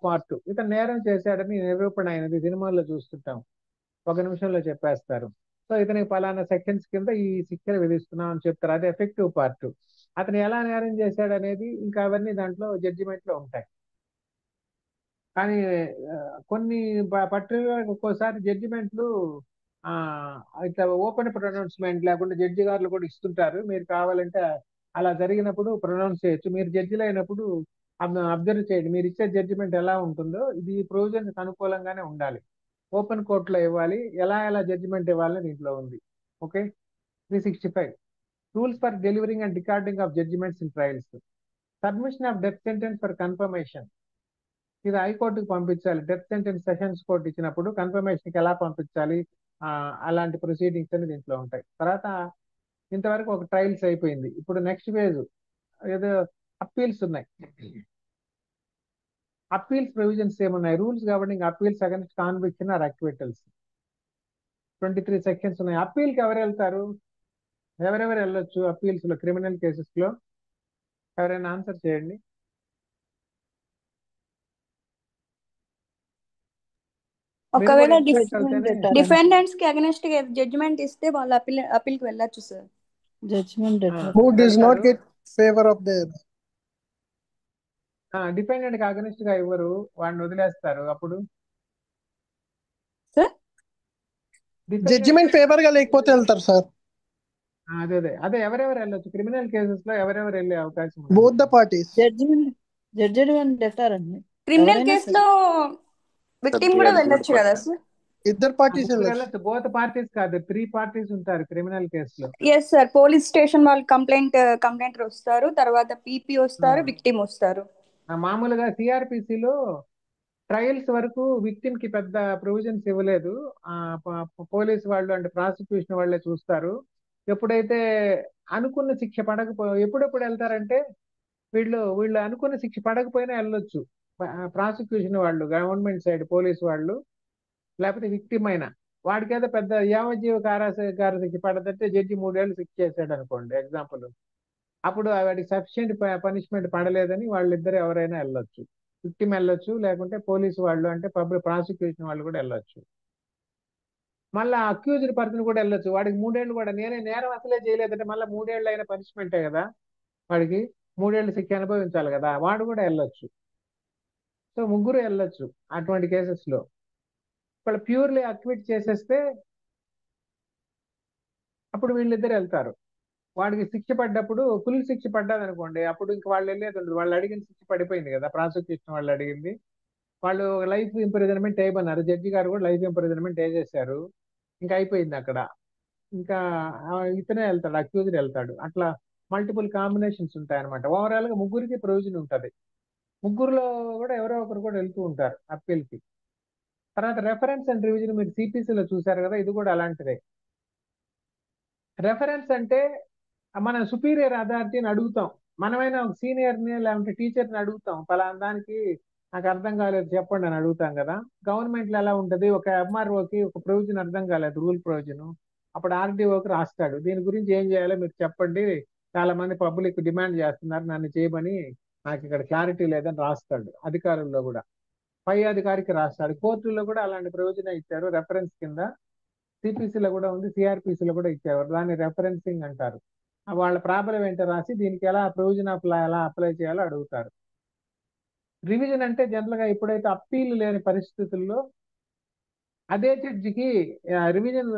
పార్ట్, ఇతను నేరం చేశాడని నిరూపణ అయినది, సినిమాల్లో చూస్తుంటాం, 1 నిమిషంలో చెప్పేస్తారు. సో ఇతనికి పలానా సెక్షన్స్ కింద ఈ శిక్షలు విధిస్తున్నాం అని చెప్తారు, అది ఎఫెక్టివ్ పార్ట్. అతను ఎలా నేరం చేశాడు అనేది ఇంకా అవన్నీ దాంట్లో జడ్జిమెంట్ లో ఉంటాయి. కానీ ఆ, కొన్ని పర్టికులర్ ఒక్కోసారి జడ్జిమెంట్లు ఆ ఇట్లా ఓపెన్ ప్రొనౌన్స్మెంట్ లేకుండా జడ్జి గారులు కూడా ఇస్తుంటారు, మీరు కావాలంటే అలా జరిగినప్పుడు ప్రొనౌన్స్ చేయొచ్చు. మీరు జడ్జిలు అయినప్పుడు అబ్జర్వ్ చేయండి, మీరు ఇచ్చే జడ్జిమెంట్ ఎలా ఉంటుందో, ఇది ప్రొవిజన్స్ అనుకూలంగానే ఉండాలి. ఓపెన్ కోర్టులో ఇవ్వాలి, ఎలా ఎలా జడ్జిమెంట్ ఇవ్వాలని దీంట్లో ఉంది. Okay. 365 rules for delivering and recording of judgments in trials. Submission of death sentence for confirmation, ఇది హైకోర్టుకు పంపించాలి. డెత్ సెంటెన్స్ సెషన్స్ కోర్టు ఇచ్చినప్పుడు కన్ఫర్మేషన్కి ఎలా పంపించాలి, అలాంటి ప్రొసీడింగ్స్ అని దీంట్లో ఉంటాయి. తర్వాత ఇంతవరకు ఒక ట్రయల్స్ అయిపోయింది, ఇప్పుడు నెక్స్ట్ ఫేజ్ ఏదో అప్పీల్స్ ఉన్నాయి. అప్పీల్స్ ప్రొవిజన్స్ ఏమున్నాయి, rules governing appeals against conviction or acquittals. 23 sections ఉన్నాయి. అప్పీల్కి ఎవరు వెళ్తారు, ఎవరెవరు వెళ్ళొచ్చు అప్పీల్స్ లో, క్రిమినల్ కేసెస్ లో? ఎవరైనా ఆన్సర్ చేయండి. మీరు కూడా ఒకవేళ ఇంట్రెస్ట్ వెళ్తేనే డిఫెండెంట్స్ కి అగెనిస్ట్ జడ్జిమెంట్ ఇస్తే వాళ్ళు అప్పీల్ కి వెళ్ళొచ్చు సార్. Judgment ఆ, letter. Who does not వెళ్తారు. get favor of their dependent కి అగనిస్ట్ గా ఇవ్వరు, వాడిని వదిలేస్తారు. అప్పుడు సార్ జడ్జిమెంట్ ఫేవర్ గా లేకపోతే వెళ్తారు సార్. అదే అదే అదే ఎవరెవరు వెళ్ళొచ్చు క్రిమినల్ కేసెస్ లో, ఎవరెవరు వెళ్ళే అవకాశం ఉంది? Both the parties. Judgment letter అండి. క్రిమినల్ ఎవరైనా కేసు లో విక్టిమ్ కూడా వెళ్ళొచ్చు కదా సార్? ఇద్దరు పార్టీస్ వెళ్ళచ్చు. వెళ్ళొచ్చు, బోత్ పార్టీస్ కాదు, 3 పార్టీస్ ఉంటారు క్రిమినల్ కేసులో. ఎస్ సార్, పోలీస్ స్టేషన్ వాళ్ళు కంప్లైంట్ వస్తారు, తర్వాత పీపీ వస్తారు, విక్టిమ్ వస్తారు. మామూలుగా సిఆర్పిసిలో ట్రయల్స్ వరకు విక్టిమ్ కి పెద్ద ప్రొవిజన్స్ ఇవ్వలేదు. పోలీస్ వాళ్ళు అంటే ప్రాసిక్యూషన్ వాళ్ళే చూస్తారు. ఎప్పుడైతే అనుకున్న శిక్ష ఎప్పుడెప్పుడు వెళ్తారంటే, వీళ్ళు అనుకున్న శిక్ష పడకపోయినా వెళ్ళొచ్చు. ప్రాసిక్యూషన్ వాళ్ళు, గవర్నమెంట్ సైడ్ పోలీస్ వాళ్ళు, లేకపోతే విక్టిమ్ అయినా వాడికి ఏదో పెద్ద యావజ్జీవ కారాగార శిక్ష పడదంటే జడ్జి 3 ఏళ్ళు శిక్ష చేశాడు అనుకోండి ఎగ్జాంపుల్, అప్పుడు వాడికి సఫిషియెంట్ పనిష్మెంట్ పడలేదని వాళ్ళిద్దరు ఎవరైనా వెళ్ళొచ్చు. విక్టిమ్ వెళ్ళొచ్చు, లేకుంటే పోలీసు వాళ్ళు అంటే పబ్లిక్ ప్రాసిక్యూషన్ వాళ్ళు కూడా వెళ్ళొచ్చు. మళ్ళీ అక్యూజ్డ్ పర్సన్ కూడా వెళ్ళొచ్చు. వాడికి 3 ఏళ్ళు కూడా, నేనే నేరం అసలే చేయలేదంటే మళ్ళీ 3 ఏళ్ళు అయిన పనిష్మెంటే కదా, వాడికి 3 ఏళ్ళు శిక్ష అనుభవించాలి కదా, వాడు కూడా వెళ్ళొచ్చు. సో ముగ్గురు వెళ్ళొచ్చు అటువంటి కేసెస్ లో. వాళ్ళు ప్యూర్లీ అక్విట్ చేసేస్తే అప్పుడు వీళ్ళిద్దరు వెళ్తారు. వాడికి శిక్ష పడ్డప్పుడు ఫుల్ శిక్ష పడ్డది అనుకోండి, అప్పుడు ఇంక వాళ్ళు వెళ్ళేది ఉండదు. వాళ్ళు అడిగిన శిక్ష పడిపోయింది కదా, ప్రాసిక్యూషన్ వాళ్ళు అడిగింది. వాళ్ళు లైఫ్ ఇంప్రిజన్మెంట్ వేయమన్నారు, జడ్జి గారు కూడా లైఫ్ ఇంప్రిజన్మెంట్ వేసేసారు, ఇంకా అయిపోయింది అక్కడ. ఇంకా ఇతనే వెళ్తాడు, అక్యూజ్డ్ వెళ్తాడు. అట్లా మల్టిపుల్ కాంబినేషన్స్ ఉంటాయి అనమాట. ఓవరాల్ గా ముగ్గురికి ప్రొవిజన్ ఉంటుంది. ముగ్గురులో కూడా ఎవరో ఒకరు కూడా వెళ్తూ ఉంటారు అప్పీల్ కి. తర్వాత రెఫరెన్స్ అండ్ రివిజన్ మీరు సిపిసిలో చూసారు కదా, ఇది కూడా అలాంటిదే. రెఫరెన్స్ అంటే మనం సుపీరియర్ అథారిటీని అడుగుతాం. మనమైనా ఒక సీనియర్ని లేకుంటే టీచర్ని అడుగుతాం, పలానా దానికి నాకు అర్థం కాలేదు చెప్పండి అని అడుగుతాం కదా. గవర్నమెంట్లో ఎలా ఉంటుంది, ఒక ఎంఆర్ఓకి ఒక ప్రొవిజన్ అర్థం కాలేదు, రూల్ ప్రొవిజన్, అప్పుడు ఆర్డీఓకి రాస్తాడు, దీని గురించి ఏం చేయాలో మీరు చెప్పండి, చాలా మంది పబ్లిక్ డిమాండ్ చేస్తున్నారు నన్ను చేయమని, నాకు ఇక్కడ క్లారిటీ లేదని రాస్తాడు. అధికారుల్లో కూడా పై అధికారికి రాస్తాడు. కోర్టుల్లో కూడా అలాంటి ప్రొవిజన్ ఇచ్చారు రెఫరెన్స్ కింద. సిపిసిలో కూడా ఉంది, సిఆర్పిసిలో కూడా ఇచ్చేవారు. దాన్ని రెఫరెన్సింగ్ అంటారు. వాళ్ళ ప్రాబ్లం ఏంటో రాసి దీనికి ఎలా ప్రొవిజన్ ఆఫ్ లా ఎలా అప్లై చేయాలో అడుగుతారు. రివిజన్ అంటే జనరల్ గా ఎప్పుడైతే అప్పీల్ లేని పరిస్థితుల్లో అదే జడ్జికి రివిజన్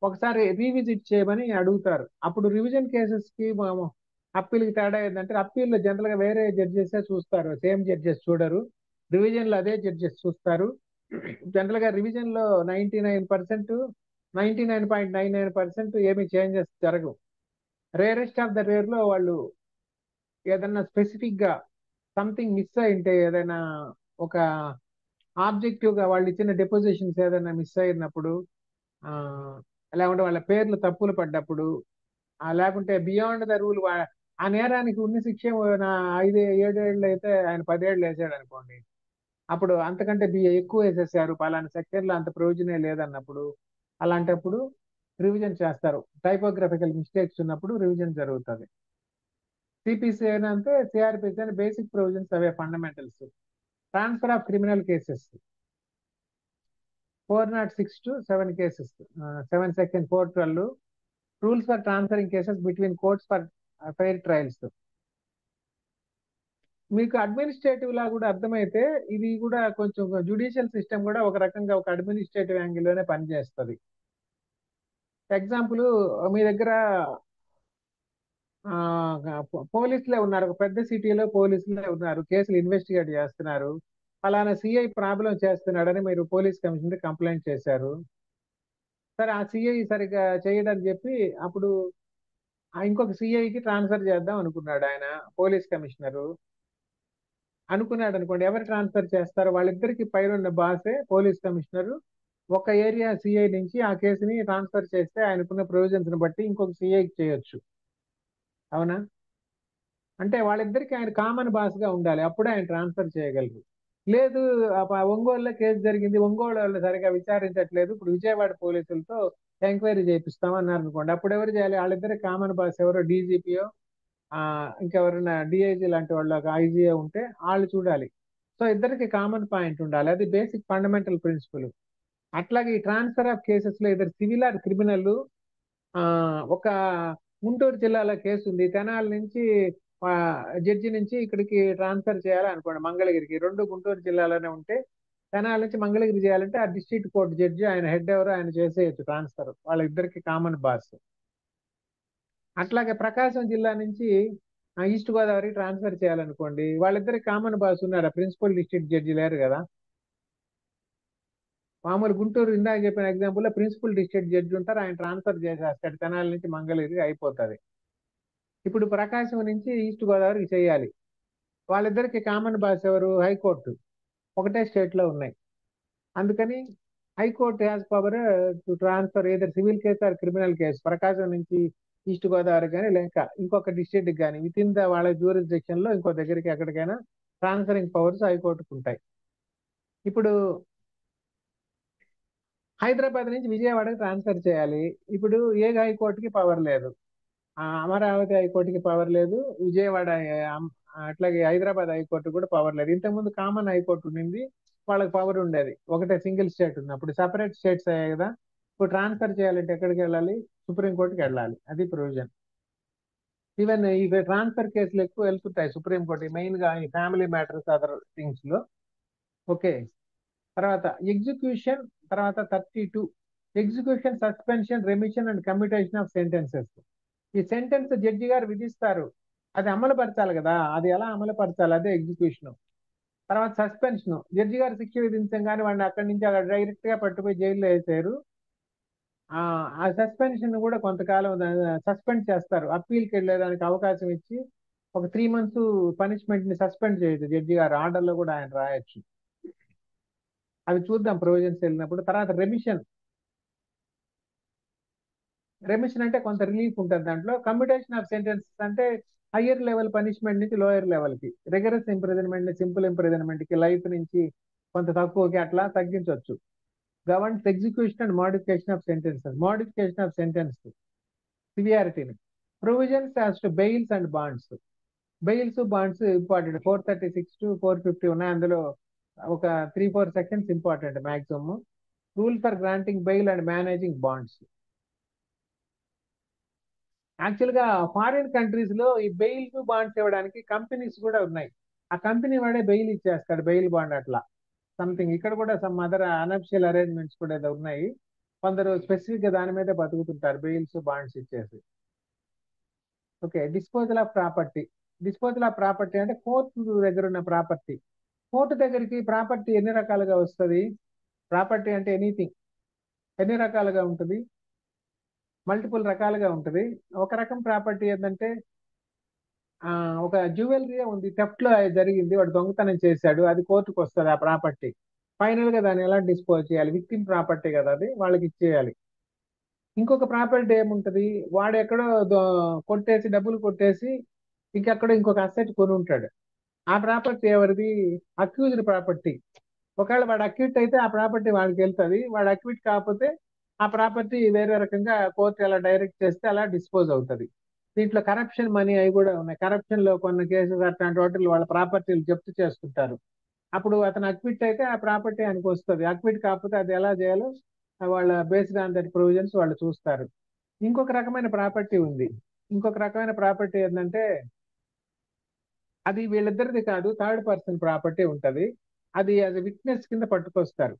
ఒకసారి రీవిజిట్ చేయమని అడుగుతారు. అప్పుడు రివిజన్ కేసెస్ కి అప్పీల్ కి తేడా ఏంటంటే, అప్పీల్ లో జనరల్ గా వేరే జడ్జెస్ చూస్తారు, సేమ్ జడ్జెస్ చూడరు. రివిజన్ లో అదే జడ్జెస్ చూస్తారు. జనరల్ గా రివిజన్ లో 99.99% ఏమి చేంజెస్ జరగవు. రేరెస్ట్ ఆఫ్ ద రేర్ లో వాళ్ళు ఏదన్నా స్పెసిఫిక్ గా సంథింగ్ మిస్ అయింటే, ఏదైనా ఒక ఆబ్జెక్టివ్ గా వాళ్ళు ఇచ్చిన డెపోజిషన్స్ ఏదైనా మిస్ అయినప్పుడు, లేకుంటే వాళ్ళ పేర్లు తప్పులు పడ్డప్పుడు, లేకుంటే బియాండ్ ద రూల్, ఆ నేరానికి ఉన్న శిక్ష 5-7 ఏళ్ళు అయితే ఆయన 10 ఏళ్ళు వేసాడు అనుకోండి, అప్పుడు అంతకంటే ఎక్కువ వేసేసారు, పలానా సెక్షన్ లో అంత ప్రయోజనే లేదన్నప్పుడు, అలాంటప్పుడు రివిజన్ చేస్తారు. టైపోగ్రఫికల్ మిస్టేక్స్ ఉన్నప్పుడు రివిజన్ జరుగుతుంది. సిపిసి అయినా అంతే, సిఆర్పిసి అయినా basic provisions away, fundamentals. Transfer of criminal cases 406 to 7 cases, 7 section 412 rules for transferring cases between courts for fair trials. మీకు అడ్మినిస్ట్రేటివ్ లా కూడా అర్థమైతే, ఇది కూడా కొంచెం జ్యుడిషియల్ సిస్టమ్ కూడా ఒక రకంగా ఒక అడ్మినిస్ట్రేటివ్ యాంగిల్లోనే పనిచేస్తుంది. ఎగ్జాంపుల్, మీ దగ్గర పోలీసులే ఉన్నారు, ఒక పెద్ద సిటీలో పోలీసులే ఉన్నారు, కేసులు ఇన్వెస్టిగేట్ చేస్తున్నారు, ఫలానా సిఐ ప్రాబ్లం చేస్తున్నాడని మీరు పోలీస్ కమిషనర్ కంప్లైంట్ చేశారు. సరే, ఆ సిఐ సరిగ్గా చేయడని చెప్పి అప్పుడు ఇంకొక సిఐకి ట్రాన్స్ఫర్ చేద్దాం అనుకున్నాడు ఆయన, పోలీస్ కమిషనరు అనుకున్నాడు అనుకోండి. ఎవరు ట్రాన్స్ఫర్ చేస్తారు? వాళ్ళిద్దరికి పైన బాసే పోలీస్ కమిషనరు ఒక ఏరియా సిఐ నుంచి ఆ కేసుని ట్రాన్స్ఫర్ చేస్తే ఆయనకున్న ప్రొవిజన్స్ బట్టి ఇంకొక సిఐకి చేయొచ్చు. అవునా? అంటే వాళ్ళిద్దరికి ఆయన కామన్ బాస్ గా ఉండాలి, అప్పుడే ఆయన ట్రాన్స్ఫర్ చేయగలరు. లేదు, ఒంగోలులో కేసు జరిగింది, ఒంగోలు వాళ్ళు సరిగా విచారించట్లేదు, ఇప్పుడు విజయవాడ పోలీసులతో ఎంక్వైరీ చేపిస్తామన్నారు అనుకోండి, అప్పుడు ఎవరు చేయాలి? వాళ్ళిద్దరి కామన్ బాస్ ఎవరో డీజీపీయో ఇంకెవరైనా డిఐజీ లాంటి వాళ్ళు, ఐజీఓ ఉంటే వాళ్ళు చూడాలి. సో ఇద్దరికి కామన్ పాయింట్ ఉండాలి, అది బేసిక్ ఫండమెంటల్ ప్రిన్సిపల్. అట్లాగే ఈ ట్రాన్స్ఫర్ ఆఫ్ కేసెస్ లో ఇద్దరు సివిల్ ఆర్ క్రిమినల్, ఒక గుంటూరు జిల్లాలో కేసు ఉంది, తెనాలి నుంచి జడ్జి నుంచి ఇక్కడికి ట్రాన్స్ఫర్ చేయాలి అనుకోండి మంగళగిరికి, రెండు గుంటూరు జిల్లాలోనే ఉంటే తెనాలి నుంచి మంగళగిరి చేయాలంటే ఆ డిస్ట్రిక్ట్ కోర్ట్ జడ్జి ఆయన హెడ్ ఎవరో ఆయన చేసేయచ్చు ట్రాన్స్ఫర్, వాళ్ళ ఇద్దరికి కామన్ బాస్. అట్లాగే ప్రకాశం జిల్లా నుంచి ఈస్ట్ గోదావరి ట్రాన్స్ఫర్ చేయాలనుకోండి, వాళ్ళిద్దరికి కామన్ బాస్ ఉన్నారు, ప్రిన్సిపల్ డిస్ట్రిక్ట్ జడ్జి లేరు కదా. మామూలు గుంటూరు ఇందాక చెప్పిన ఎగ్జాంపుల్ లో ప్రిన్సిపల్ డిస్ట్రిక్ట్ జడ్జి ఉంటారు, ఆయన ట్రాన్స్ఫర్ చేసేస్తాడు తెనాలి నుంచి మంగళగిరి, అయిపోతుంది. ఇప్పుడు ప్రకాశం నుంచి ఈస్ట్ గోదావరికి చేయాలి, వాళ్ళిద్దరికి కామన్ బాస్ ఎవరు? హైకోర్టు, ఒకటే స్టేట్ లో ఉన్నాయి. అందుకని high court has power to transfer either civil case or criminal case, Prakasam నుంచి ఈస్ట్ గోదావరి కానీ లేక ఇంకొక డిస్ట్రిక్ట్ కానీ విత్ ఇన్ ద వాళ్ళ జ్యూరిస్డిక్షన్ లో ఇంకో దగ్గరికి ఎక్కడికైనా ట్రాన్స్ఫరింగ్ పవర్స్ హైకోర్టుకు ఉంటాయి. ఇప్పుడు హైదరాబాద్ నుంచి విజయవాడకి ట్రాన్స్ఫర్ చేయాలి, ఇప్పుడు ఏ హైకోర్టుకి పవర్ లేదు, అమరావతి హైకోర్టుకి పవర్ లేదు, విజయవాడ అట్లాగే హైదరాబాద్ హైకోర్టు కూడా పవర్ లేదు. ఇంతకుముందు కామన్ హైకోర్టు ఉండింది, వాళ్ళకి పవర్ ఉండేది, ఒకటే సింగిల్ స్టేట్ ఉంది, అప్పుడు సపరేట్ స్టేట్స్ అయ్యాయి కదా. ఇప్పుడు ట్రాన్స్ఫర్ చేయాలంటే ఎక్కడికి వెళ్ళాలి? సుప్రీంకోర్టుకి వెళ్ళాలి, అది ప్రొవిజన్. ఈవెన్ ఈ ట్రాన్స్ఫర్ కేసులు ఎక్కువ వెళ్తుంటాయి సుప్రీంకోర్టు, మెయిన్ గా ఈ ఫ్యామిలీ మ్యాటర్స్ అదర్ థింగ్స్ లో. ఓకే, తర్వాత ఎగ్జిక్యూషన్, తర్వాత 32 execution, suspension, remission and commutation of sentences. ఈ సెంటెన్స్ జడ్జి గారు విధిస్తారు, అది అమలు పరచాలి కదా, అది ఎలా అమలు పరచాలి, అదే ఎగ్జిక్యూషన్. తర్వాత సస్పెన్షన్, జడ్జి గారు శిక్ష విధించగానే వాడిని అక్కడి నుంచి అక్కడ డైరెక్ట్ గా పట్టుపోయి జైల్లో వేసారు, ఆ సస్పెన్షన్ కూడా కొంతకాలం సస్పెండ్ చేస్తారు. అప్పీల్కి వెళ్ళేదానికి అవకాశం ఇచ్చి ఒక 3 months పనిష్మెంట్ ని సస్పెండ్ చేయొచ్చు జడ్జి గారు, ఆర్డర్లో కూడా ఆయన రాయొచ్చు. అవి చూద్దాం ప్రొవిజన్స్ వెళ్ళినప్పుడు. తర్వాత రెమిషన్. రెమిషన్ అంటే కొంత రిలీఫ్ ఉంటుంది దాంట్లో. కమ్యూటేషన్ ఆఫ్ సెంటెన్సెస్ అంటే హయ్యర్ లెవెల్ పనిష్మెంట్ నుంచి లోయర్ లెవెల్ కి, రిగరస్ ఇంప్రిజన్మెంట్ ని సింపుల్ ఇంప్రిజన్మెంట్ కి, లైఫ్ నుంచి కొంత తక్కువకి అట్లా తగ్గించవచ్చు. Governs execution and modification of sentences. Modification of sentence సివియారిటీని. Provisions as to bails and bonds. Bails bonds important. 436 to 450 ఉన్నాయి. అందులో ఒక 3-4 sections important maximum. Rule for granting bail and managing bonds. Actual గా ఫారిన్ కంట్రీస్ లో ఈ bails bonds ఇవ్వడానికి companies కూడా ఉన్నాయి. ఆ కంపెనీ వాడే బెయిల్ ఇచ్చేస్తాడు, బెయిల్ బాండ్ అట్లా సంథింగ్. ఇక్కడ కూడా సమ్ అదర్ అనఫిషియల్ అరేంజ్మెంట్స్ కూడా ఏదో ఉన్నాయి. కొందరు స్పెసిఫిక్ గా దాని మీదే బతుకుతుంటారు బెయిల్స్ బాండ్స్ ఇచ్చేసి. Okay. Disposal of property. Disposal of property అంటే కోర్టు దగ్గర ఉన్న ప్రాపర్టీ. కోర్టు దగ్గరికి ప్రాపర్టీ ఎన్ని రకాలుగా వస్తుంది? ప్రాపర్టీ అంటే ఎనీథింగ్ ఎన్ని రకాలుగా ఉంటుంది? మల్టిపుల్ రకాలుగా ఉంటుంది. ఒక రకం ప్రాపర్టీ ఏంటంటే ఒక జ్యువెలరీ ఉంది, థెఫ్ట్ లో జరిగింది, వాడు దొంగతనం చేశాడు, అది కోర్టుకు వస్తుంది ఆ ప్రాపర్టీ. ఫైనల్ గా దాన్ని ఎలా డిస్పోజ్ చేయాలి? విక్టిమ్ ప్రాపర్టీ కదా, అది వాళ్ళకి ఇచ్చేయాలి. ఇంకొక ప్రాపర్టీ ఏముంటది? వాడు ఎక్కడో కొట్టేసి, డబ్బులు కొట్టేసి ఇంకెక్కడో ఇంకొక అసెట్ కొని ఉంటాడు. ఆ ప్రాపర్టీ ఎవరిది? Accused property. ఒకవేళ వాడు అక్యూట్ అయితే ఆ ప్రాపర్టీ వాడికి వెళ్తుంది. వాడు అక్యూట్ కాకపోతే ఆ ప్రాపర్టీ వేరే రకంగా కోర్టు ఎలా డైరెక్ట్ చేస్తే అలా డిస్పోజ్ అవుతుంది. దీంట్లో కరప్షన్ మనీ అవి కూడా ఉన్నాయి. కరప్షన్ లో కొన్ని కేసులు అట్లాంటి వాటిల్లో వాళ్ళ ప్రాపర్టీలు జప్తు చేసుకుంటారు. అప్పుడు అతను అక్విట్ అయితే ఆ ప్రాపర్టీ ఆయనకు వస్తుంది. అక్విట్ కాకపోతే అది ఎలా చేయాలో వాళ్ళ బేస్డ్ ఆన్ దట్ ప్రొవిజన్స్ వాళ్ళు చూస్తారు. ఇంకొక రకమైన ప్రాపర్టీ ఉంది. ఇంకొక రకమైన ప్రాపర్టీ ఏంటంటే అది వీళ్ళిద్దరిది కాదు, థర్డ్ పర్సన్ ప్రాపర్టీ ఉంటది. అది అది విట్నెస్ కింద పట్టుకొస్తారు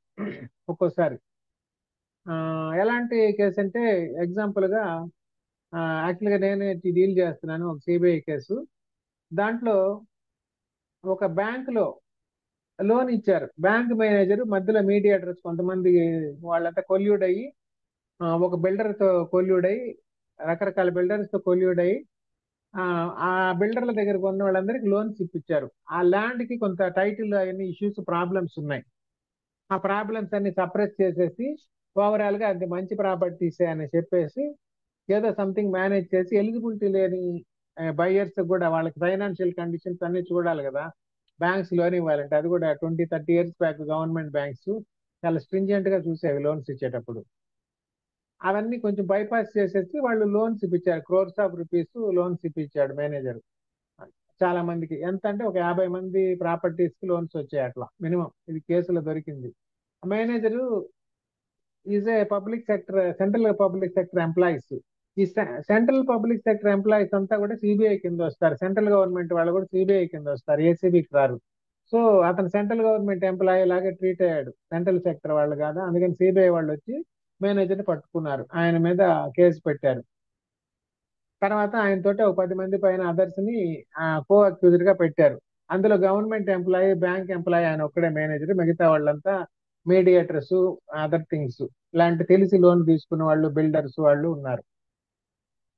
ఒక్కోసారి. ఎలాంటి కేసు అంటే ఎగ్జాంపుల్ గా యాక్చువల్గా నేనే డీల్ చేస్తున్నాను ఒక సిబిఐ కేసు. దాంట్లో ఒక బ్యాంక్ లో లోన్ ఇచ్చారు. బ్యాంక్ మేనేజర్ మధ్యలో మీడియేటర్స్ కొంతమంది వాళ్ళంతా కొల్యూడ్ అయ్యి ఒక బిల్డర్ తో కొల్యూడ్ అయ్యి, రకరకాల బిల్డర్స్ తో కొల్యూడ్ అయ్యి ఆ బిల్డర్ల దగ్గర ఉన్న వాళ్ళందరికీ లోన్స్ ఇప్పించారు. ఆ ల్యాండ్ కి కొంత టైటిల్ అవన్నీ ఇష్యూస్ ప్రాబ్లమ్స్ ఉన్నాయి. ఆ ప్రాబ్లమ్స్ అన్ని సప్రెస్ చేసేసి ఓవరాల్ గా అది మంచి ప్రాపర్టీసే అని చెప్పేసి ఏదో సంథింగ్ మేనేజ్ చేసి ఎలిజిబిలిటీ లేని బయ్యర్స్ కూడా వాళ్ళకి ఫైనాన్షియల్ కండిషన్స్ అన్ని చూడాలి కదా, బ్యాంక్స్ లోన్ ఇవ్వాలంటే. అది కూడా 20-30 years బ్యాక్ గవర్నమెంట్ బ్యాంక్స్ చాలా స్ట్రింజెంట్ గా చూసేవి లోన్స్ ఇచ్చేటప్పుడు. అవన్నీ కొంచెం బైపాస్ చేసేసి వాళ్ళు లోన్స్ ఇప్పించారు. క్రోర్స్ ఆఫ్ రూపీస్ లోన్స్ ఇప్పించాడు మేనేజర్ చాలా మందికి. ఎంత అంటే ఒక 50 మంది ప్రాపర్టీస్ కి లోన్స్ వచ్చాయి అట్లా మినిమం. ఇది కేసులో దొరికింది. Manager is a public sector, central public sector employees. ఈ సెంట్రల్ పబ్లిక్ సెక్టర్ ఎంప్లాయీస్ అంతా కూడా సిబిఐ కింద వస్తారు. సెంట్రల్ గవర్నమెంట్ వాళ్ళు కూడా సిబిఐ కింద వస్తారు, ఏసీబీకి రారు. సో అతను సెంట్రల్ గవర్నమెంట్ ఎంప్లాయీ లాగా ట్రీట్ అయ్యాడు, సెంట్రల్ సెక్టర్ వాళ్ళు కాదు. అందుకని సిబిఐ వాళ్ళు వచ్చి మేనేజర్ని పట్టుకున్నారు, ఆయన మీద కేసు పెట్టారు. తర్వాత ఆయనతోటి ఒక 10 మంది పైన అదర్స్ ని కో అక్యూజ్డ్ గా పెట్టారు. అందులో గవర్నమెంట్ ఎంప్లాయీ, బ్యాంక్ ఎంప్లాయీ ఆయన ఒక్కడే మేనేజర్, మిగతా వాళ్ళంతా మీడియేటర్స్, అదర్ థింగ్స్ ఇలాంటి తెలిసి లోన్ తీసుకున్న వాళ్ళు, బిల్డర్స్ వాళ్ళు ఉన్నారు.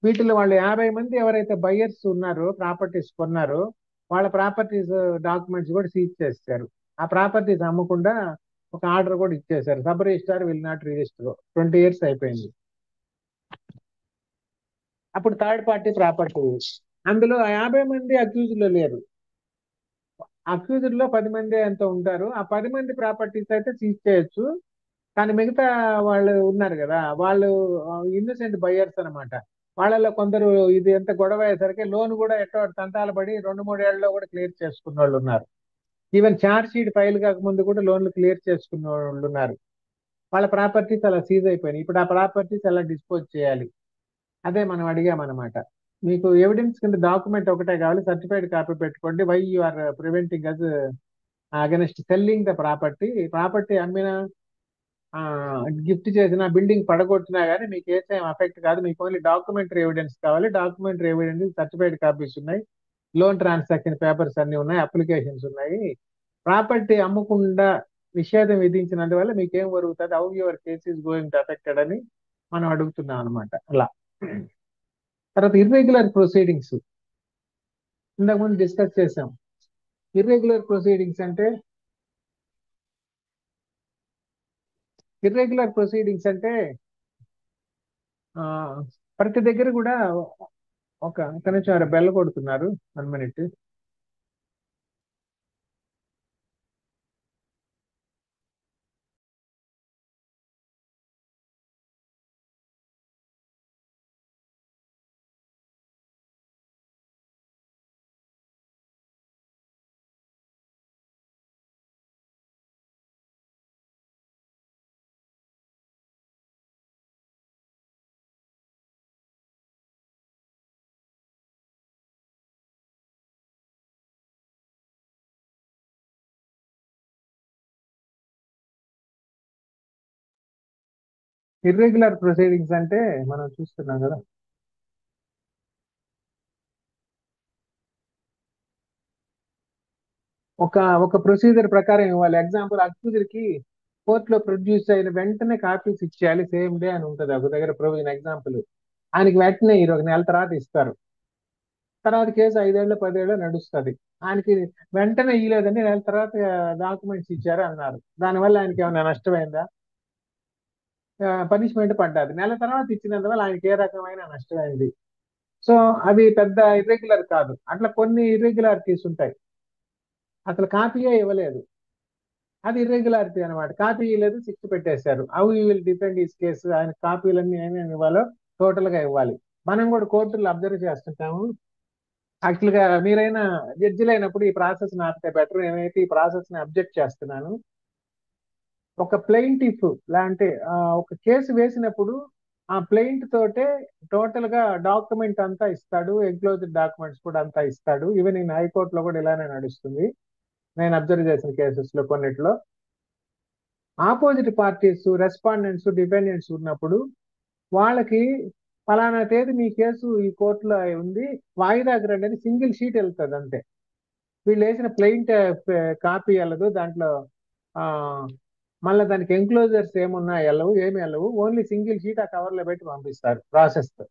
వీటిలో వాళ్ళు 50 మంది ఎవరైతే బయ్యర్స్ ఉన్నారో, ప్రాపర్టీస్ కొన్నారో, వాళ్ళ ప్రాపర్టీస్ డాక్యుమెంట్స్ కూడా సీజ్ చేశారు. ఆ ప్రాపర్టీస్ అమ్మకుండా ఒక ఆర్డర్ కూడా ఇచ్చేశారు, sub registrar will not register. 20 years అయిపోయింది. అప్పుడు థర్డ్ పార్టీ ప్రాపర్టీ. అందులో 50 మంది అక్యూజ్డ్ లో లేరు. అక్యూజ్డ్ లో 10 మంది ఎంత ఉంటారు. ఆ 10 మంది ప్రాపర్టీస్ అయితే సీజ్ చేయొచ్చు. కానీ మిగతా వాళ్ళు ఉన్నారు కదా, వాళ్ళు ఇన్నోసెంట్ బయ్యర్స్ అనమాట. వాళ్ళలో కొందరు ఇది ఎంత గొడవ అయ్యేసరికి లోన్ కూడా ఎట్టో తంతాలు పడి 2-3 ఏళ్లలో కూడా క్లియర్ చేసుకున్న వాళ్ళు ఉన్నారు. ఈవెన్ ఛార్జ్ షీట్ ఫైల్ కాకముందు కూడా లోన్లు క్లియర్ చేసుకున్న వాళ్ళు ఉన్నారు. వాళ్ళ ప్రాపర్టీస్ అలా సీజ్ అయిపోయినాయి. ఇప్పుడు ఆ ప్రాపర్టీస్ ఎలా డిస్పోజ్ చేయాలి, అదే మనం అడిగామన్నమాట. మీకు ఎవిడెన్స్ కింద డాక్యుమెంట్ ఒకటే కావాలి, సర్టిఫైడ్ కాపీ పెట్టుకోండి. Why you are preventing us against selling the property. Property అమ్మినా, గిఫ్ట్ చేసిన, బిల్డింగ్ పడగొట్టినా కానీ మీకు ఏం అఫెక్ట్ కాదు. మీకు ఓన్లీ డాక్యుమెంటరీ ఎవిడెన్స్ కావాలి. డాక్యుమెంటరీ ఎవిడెన్స్, సర్టిఫైడ్ కాపీస్ ఉన్నాయి, లోన్ ట్రాన్సాక్షన్ పేపర్స్ అన్ని ఉన్నాయి, అప్లికేషన్స్ ఉన్నాయి. ప్రాపర్టీ అమ్మకుండా నిషేధం విధించినందువల్ల మీకేం జరుగుతుంది, how your case is going to affected అని మనం అడుగుతున్నాం అనమాట. అలా తర్వాత ఇర్రెగ్యులర్ ప్రొసీడింగ్స్ ఇంతకుముందు డిస్కస్ చేసాం. ఇర్రెగ్యులర్ ప్రొసీడింగ్స్ అంటే ఆ, ప్రతి దగ్గర కూడా ఒక నిమిషం బెల్ల కొడుతున్నారు. 1 minute. ఇర్రెగ్యులర్ ప్రొసీడింగ్స్ అంటే మనం చూస్తున్నాం కదా, ఒక ఒక ప్రొసీజర్ ప్రకారం ఇవ్వాలి. ఎగ్జాంపుల్, అక్యూజర్ కి కోర్టులో ప్రొడ్యూస్ అయిన వెంటనే కాపీస్ ఇచ్చేయాలి సేమ్ డే అని ఉంటుంది ఒక దగ్గర ప్రొవిజన్. ఎగ్జాంపుల్, ఆయనకి వెంటనే 1 నెల తర్వాత ఇస్తారు. తర్వాత కేసు 5 ఏళ్ళు 10 ఏళ్ళు నడుస్తుంది. ఆయనకి వెంటనే ఇవ్వలేదని నెల తర్వాత డాక్యుమెంట్స్ ఇచ్చారు అన్నారు. దానివల్ల ఆయనకి ఏమైనా నష్టమైందా? పనిష్మెంట్ పడ్డది. నెల తర్వాత ఇచ్చినందువల్ల ఆయనకి ఏ రకమైన నష్టమైంది? సో అవి పెద్ద ఇర్రెగ్యులర్ కాదు. అట్లా కొన్ని ఇర్రెగ్యులారిటీస్ ఉంటాయి. అసలు కాపీయే ఇవ్వలేదు, అది ఇర్రెగ్యులారిటీ అనమాట. కాపీ ఇవ్వలేదు, శిక్ష పెట్టేశారు. హౌ యూ విల్ డిఫెండ్ ఈ కేసు? ఆయన కాపీలన్నీ ఏమేమి ఇవ్వాలో టోటల్ గా ఇవ్వాలి. మనం కూడా కోర్టుల్లో అబ్జర్వ్ చేస్తుంటాము. యాక్చువల్ గా మీరైనా జడ్జిలైనప్పుడు ఈ ప్రాసెస్ నాపితే బెటర్. నేనైతే ఈ ప్రాసెస్ ని అబ్జెక్ట్ చేస్తున్నాను. ఒక ప్లెయింటిఫ్ లాంటి ఒక కేసు వేసినప్పుడు ఆ ప్లెయింట్ తోటే టోటల్ గా డాక్యుమెంట్ అంతా ఇస్తాడు, ఎన్క్లోజ్డ్ డాక్యుమెంట్స్ కూడా అంతా ఇస్తాడు. ఈవెన్ ఇన్ హైకోర్టులో కూడా ఇలానే నడుస్తుంది. నేను అబ్జర్వ్ చేసిన కేసెస్ లో కొన్నిట్లో ఆపోజిట్ పార్టీస్, రెస్పాండెంట్స్, డిఫెండెంట్స్ ఉన్నప్పుడు వాళ్ళకి ఫలానా తేదీ మీ కేసు ఈ కోర్టులో ఉంది, వాయిదాకి రండి అని సింగిల్ షీట్ వెళ్తుంది అంతే. వీళ్ళు వేసిన ప్లెయింట్ కాపీ వెళ్ళదు దాంట్లో. ఆ మళ్ళీ దానికి ఎంక్లోజర్స్ ఏమున్నా వెళ్ళవు, ఏమి వెళ్ళవు. ఓన్లీ సింగిల్ షీట్ ఆ కవర్ లో పెట్టి పంపిస్తారు ప్రాసెస్ తో.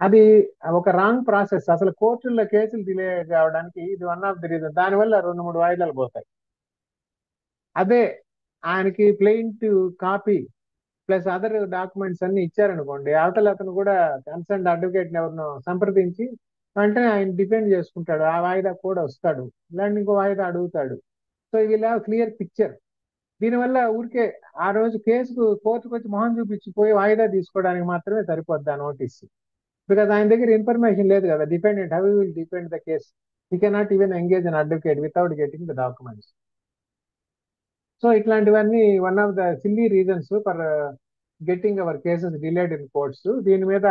అది ఒక రాంగ్ ప్రాసెస్. అసలు కోర్టుల్లో కేసులు డిలే కావడానికి ఇది వన్ ఆఫ్ ది రీజన్. దానివల్ల 2-3 వాయిదాలు పోతాయి. అదే ఆయనకి ప్లెయింట్ కాపీ ప్లస్ అదర్ డాక్యుమెంట్స్ అన్ని ఇచ్చారనుకోండి, అవతల అతను కూడా కన్సర్న్ అడ్వకేట్ ఎవరినో సంప్రదించి వెంటనే ఆయన డిఫెండ్ చేసుకుంటాడు. ఆ వాయిదా కూడా వస్తాడు, ఇలాంటి ఇంకో వాయిదా అడుగుతాడు. సో వీళ్ళ క్లియర్ పిక్చర్. దీనివల్ల ఊరికే ఆ రోజు కేసుకు కోర్టుకు వచ్చి మొహం చూపించిపోయి వాయిదా తీసుకోవడానికి మాత్రమే సరిపోద్ది ఆ నోటీస్. బికాజ్ ఆయన దగ్గర ఇన్ఫర్మేషన్ లేదు కదా. Dependent, how will depend the case? He cannot even engage an advocate without getting the documents. So ఇట్లాంటివన్నీ one of the silly reasons for getting our cases delayed in courts. దీని మీద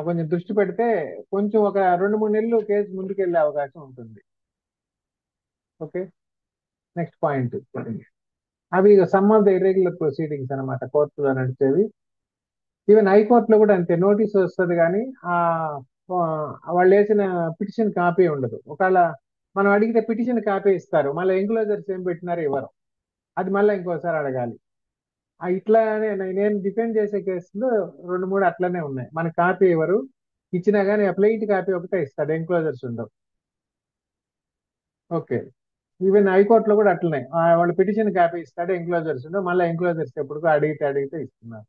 కొంచెం దృష్టి పెడితే కొంచెం ఒక 2-3 నెలలు కేసు ముందుకెళ్లే అవకాశం ఉంటుంది. Okay, next point. అవి some of the irregular proceedings అనమాట కోర్టులో నడిచేవి. ఈవెన్ హైకోర్టులో కూడా అంతే. నోటీస్ వస్తుంది కానీ వాళ్ళు వేసిన పిటిషన్ కాపీ ఉండదు. ఒకవేళ మనం అడిగితే పిటిషన్ కాపీ ఇస్తారు, మళ్ళీ ఎంక్లోజర్స్ ఏం పెట్టినారో ఇవ్వరు. అది మళ్ళీ ఇంకోసారి అడగాలి. ఇట్లానే నేను డిఫెండ్ చేసే కేసులు 2-3 అట్లనే ఉన్నాయి. మన కాపీ ఇవ్వరు, ఇచ్చినా కానీ ఆ ప్లెయింట్ కాపీ ఒకటే ఇస్తాడు, ఎంక్లోజర్స్ ఉండవు. ఓకే, ఈవెన్ హైకోర్టులో కూడా అట్లనే. వాళ్ళు పిటిషన్ కాపీ ఇస్తాడు, ఎంక్లోజర్స్ ఉండవు. మళ్ళీ ఎంక్లోజర్స్ ఎప్పుడు అడిగితే ఇస్తున్నారు.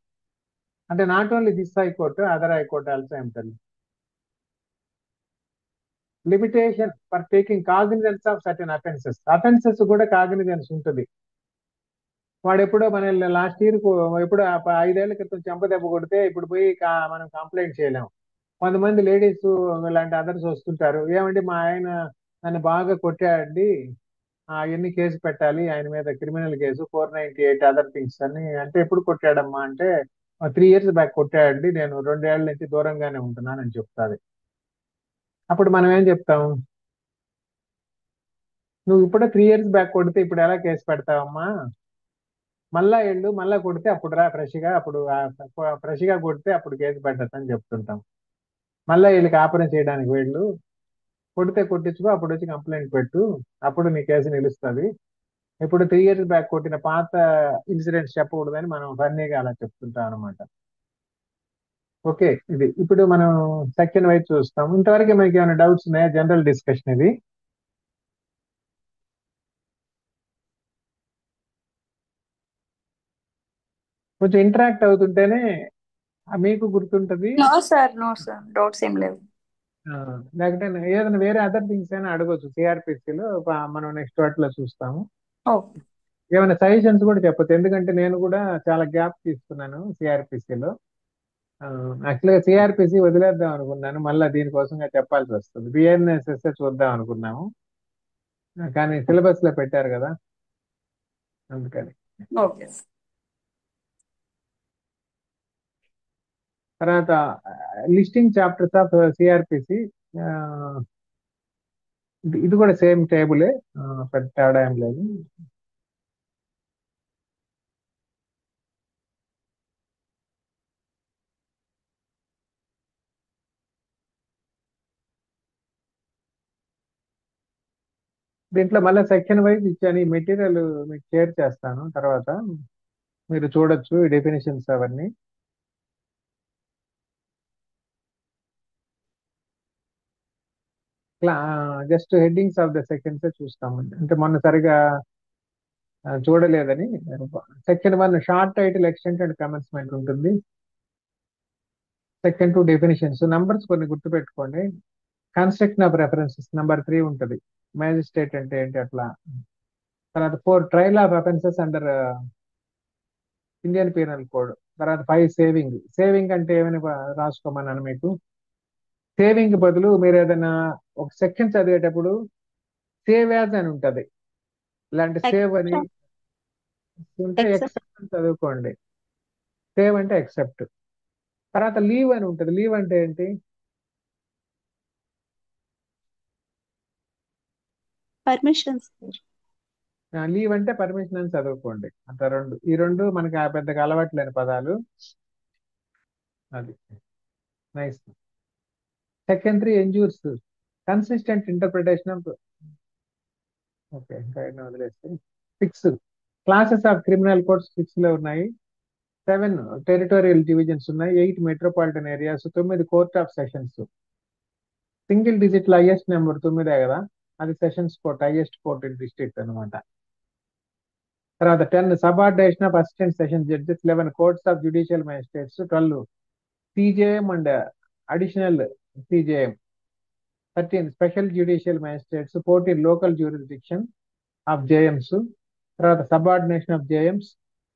అంటే not only this high court, other high court also ఏం తెలియదు. Limitation for taking cognizance of certain offences కూడా కాగ్నిజెన్స్ ఉంటుంది. వాడు ఎప్పుడో మన లాస్ట్ ఇయర్ ఎప్పుడో 5 ఏళ్ల క్రితం చెంపదెబ్బ కొడితే ఇప్పుడు పోయి మనం కంప్లైంట్ చేయలేము. కొంతమంది లేడీస్ ఇలాంటి అదర్స్ వస్తుంటారు, ఏమండి మా ఆయన నన్ను బాగా కొట్టాడండి, ఎన్ని కేసు పెట్టాలి ఆయన మీద, క్రిమినల్ కేసు 498 అదర్ థింగ్స్ అని. అంటే ఎప్పుడు కొట్టాడమ్మా అంటే 3 years బ్యాక్ కొట్టాడండి, నేను 2 ఏళ్ల నుంచి దూరంగానే ఉంటున్నానని చెప్తాది. అప్పుడు మనం ఏం చెప్తాం? నువ్వు ఇప్పుడే 3 years బ్యాక్ కొడితే ఇప్పుడు ఎలా కేసు పెడతావమ్మా? మళ్ళా మళ్ళా కొడితే అప్పుడు రా ఫ్రెష్గా, అప్పుడు ఫ్రెష్గా కొడితే అప్పుడు కేసు పెట్టని చెప్తుంటాం. మళ్ళీ వీళ్ళకి ఆపరేట్ చేయడానికి కొడితే కొట్టించుకో, అప్పుడు వచ్చి కంప్లైంట్ పెట్టు, అప్పుడు నీ కేసు నిలుస్తుంది. ఇప్పుడు 3 years బ్యాక్ కొట్టిన పాత ఇన్సిడెంట్స్ చెప్పకూడదని మనం ఫన్నీగా అలా చెప్తుంటాం అనమాట. ఓకే, ఇది ఇప్పుడు మనం సెకండ్ వైపు చూస్తాం. ఇంతవరకు మీకు ఏమైనా డౌట్స్ ఉన్నాయా? జనరల్ డిస్కషన్ ఇది. కొంచెం ఇంటరాక్ట్ అవుతుంటేనే మీకు గుర్తుంటది. నో సార్ డౌట్స్ ఏం లేవు. లేకపోతే ఏదైనా వేరే అదర్ థింగ్స్ అయినా అడగొచ్చు. సిఆర్పిసిలో మనం నెక్స్ట్ వాటిలో చూస్తాము. ఓకే. ఏమైనా సజెషన్స్ కూడా చెప్పొచ్చు, ఎందుకంటే నేను కూడా చాలా గ్యాప్ తీసుకున్నాను సిఆర్పిసిలో. యాక్చువల్గా సిఆర్పిసి వదిలేద్దాం అనుకున్నాను, మళ్ళీ దీనికోసంగా చెప్పాల్సి వస్తుంది. బిఎన్ఎస్ఎస్ చూద్దాం అనుకున్నాము, కానీ సిలబస్ లో పెట్టారు కదా, అందుకని. ఓకే. తర్వాత లిస్టింగ్ చాప్టర్స్ ఆఫ్ సిఆర్పిసి, ఇది కూడా సేమ్ టేబులే, పెద్ద తేడా ఏం లేదు. దీంట్లో మళ్ళీ సెక్షన్ వైజ్ ఇచ్చాను. ఈ మెటీరియల్ మీకు షేర్ చేస్తాను తర్వాత, మీరు చూడొచ్చు ఈ డెఫినేషన్స్ అవన్నీ. Just headings of the sections చూస్తాము, అంటే మొన్న సరిగా చూడలేదని. Section 1 short title, extent and commencement ఉంటుంది. సెక్షన్ 2 డెఫినేషన్స్, నంబర్స్ కొన్ని గుర్తుపెట్టుకోండి. కన్స్ట్రక్షన్ ఆఫ్ రెఫరెన్సెస్ నెంబర్ 3 ఉంటుంది. మ్యాజిస్ట్రేట్ అంటే ఏంటి అట్లా. తర్వాత 4 trial of offences under Indian penal code. తర్వాత 5 సేవింగ్ అంటే ఏమైనా రాసుకోమన్నాను మీకు. సేవింగ్ బదులు మీరు ఏదైనా ఒక సెక్షన్ చదివేటప్పుడు సేవ్ యాజ్ అని ఉంటది, ఇలాంటి సేవ్ అని ఉంటే ఎక్సెప్ట్ అని చదువుకోండి. సేవ్ అంటే ఎక్సెప్ట్. తర్వాత లీవ్ అని ఉంటుంది. లీవ్ అంటే ఏంటి? పర్మిషన్స్. లీవ్ అంటే పర్మిషన్ అని చదువుకోండి. అంత ఈ రెండు మనకి పెద్దగా అలవాటు లేని పదాలు. అది nice. Second 3 ensures consistent interpretation of. Okay, ఇంకా ఎన్నో వదిలేస్తే. 6 క్లాసెస్ ఆఫ్ క్రిమినల్ కోడ్స్ 6 లో ఉన్నాయి. 7 టెరిటోరియల్ డివిజన్స్ ఉన్నాయి. 8 metropolitan areas. 9 court of sessions. Single digit లో హైయెస్ట్ నెంబర్ 9 కదా, అది sessions court, highest court in district అనమాట. తర్వాత 10 subordination of assistant session judges. 11 courts of judicial magistrates. 12 CJM and additional CJM. 13 special judicial magistrates. 14 local jurisdiction of JMs. తర్వాత subordination of JMs.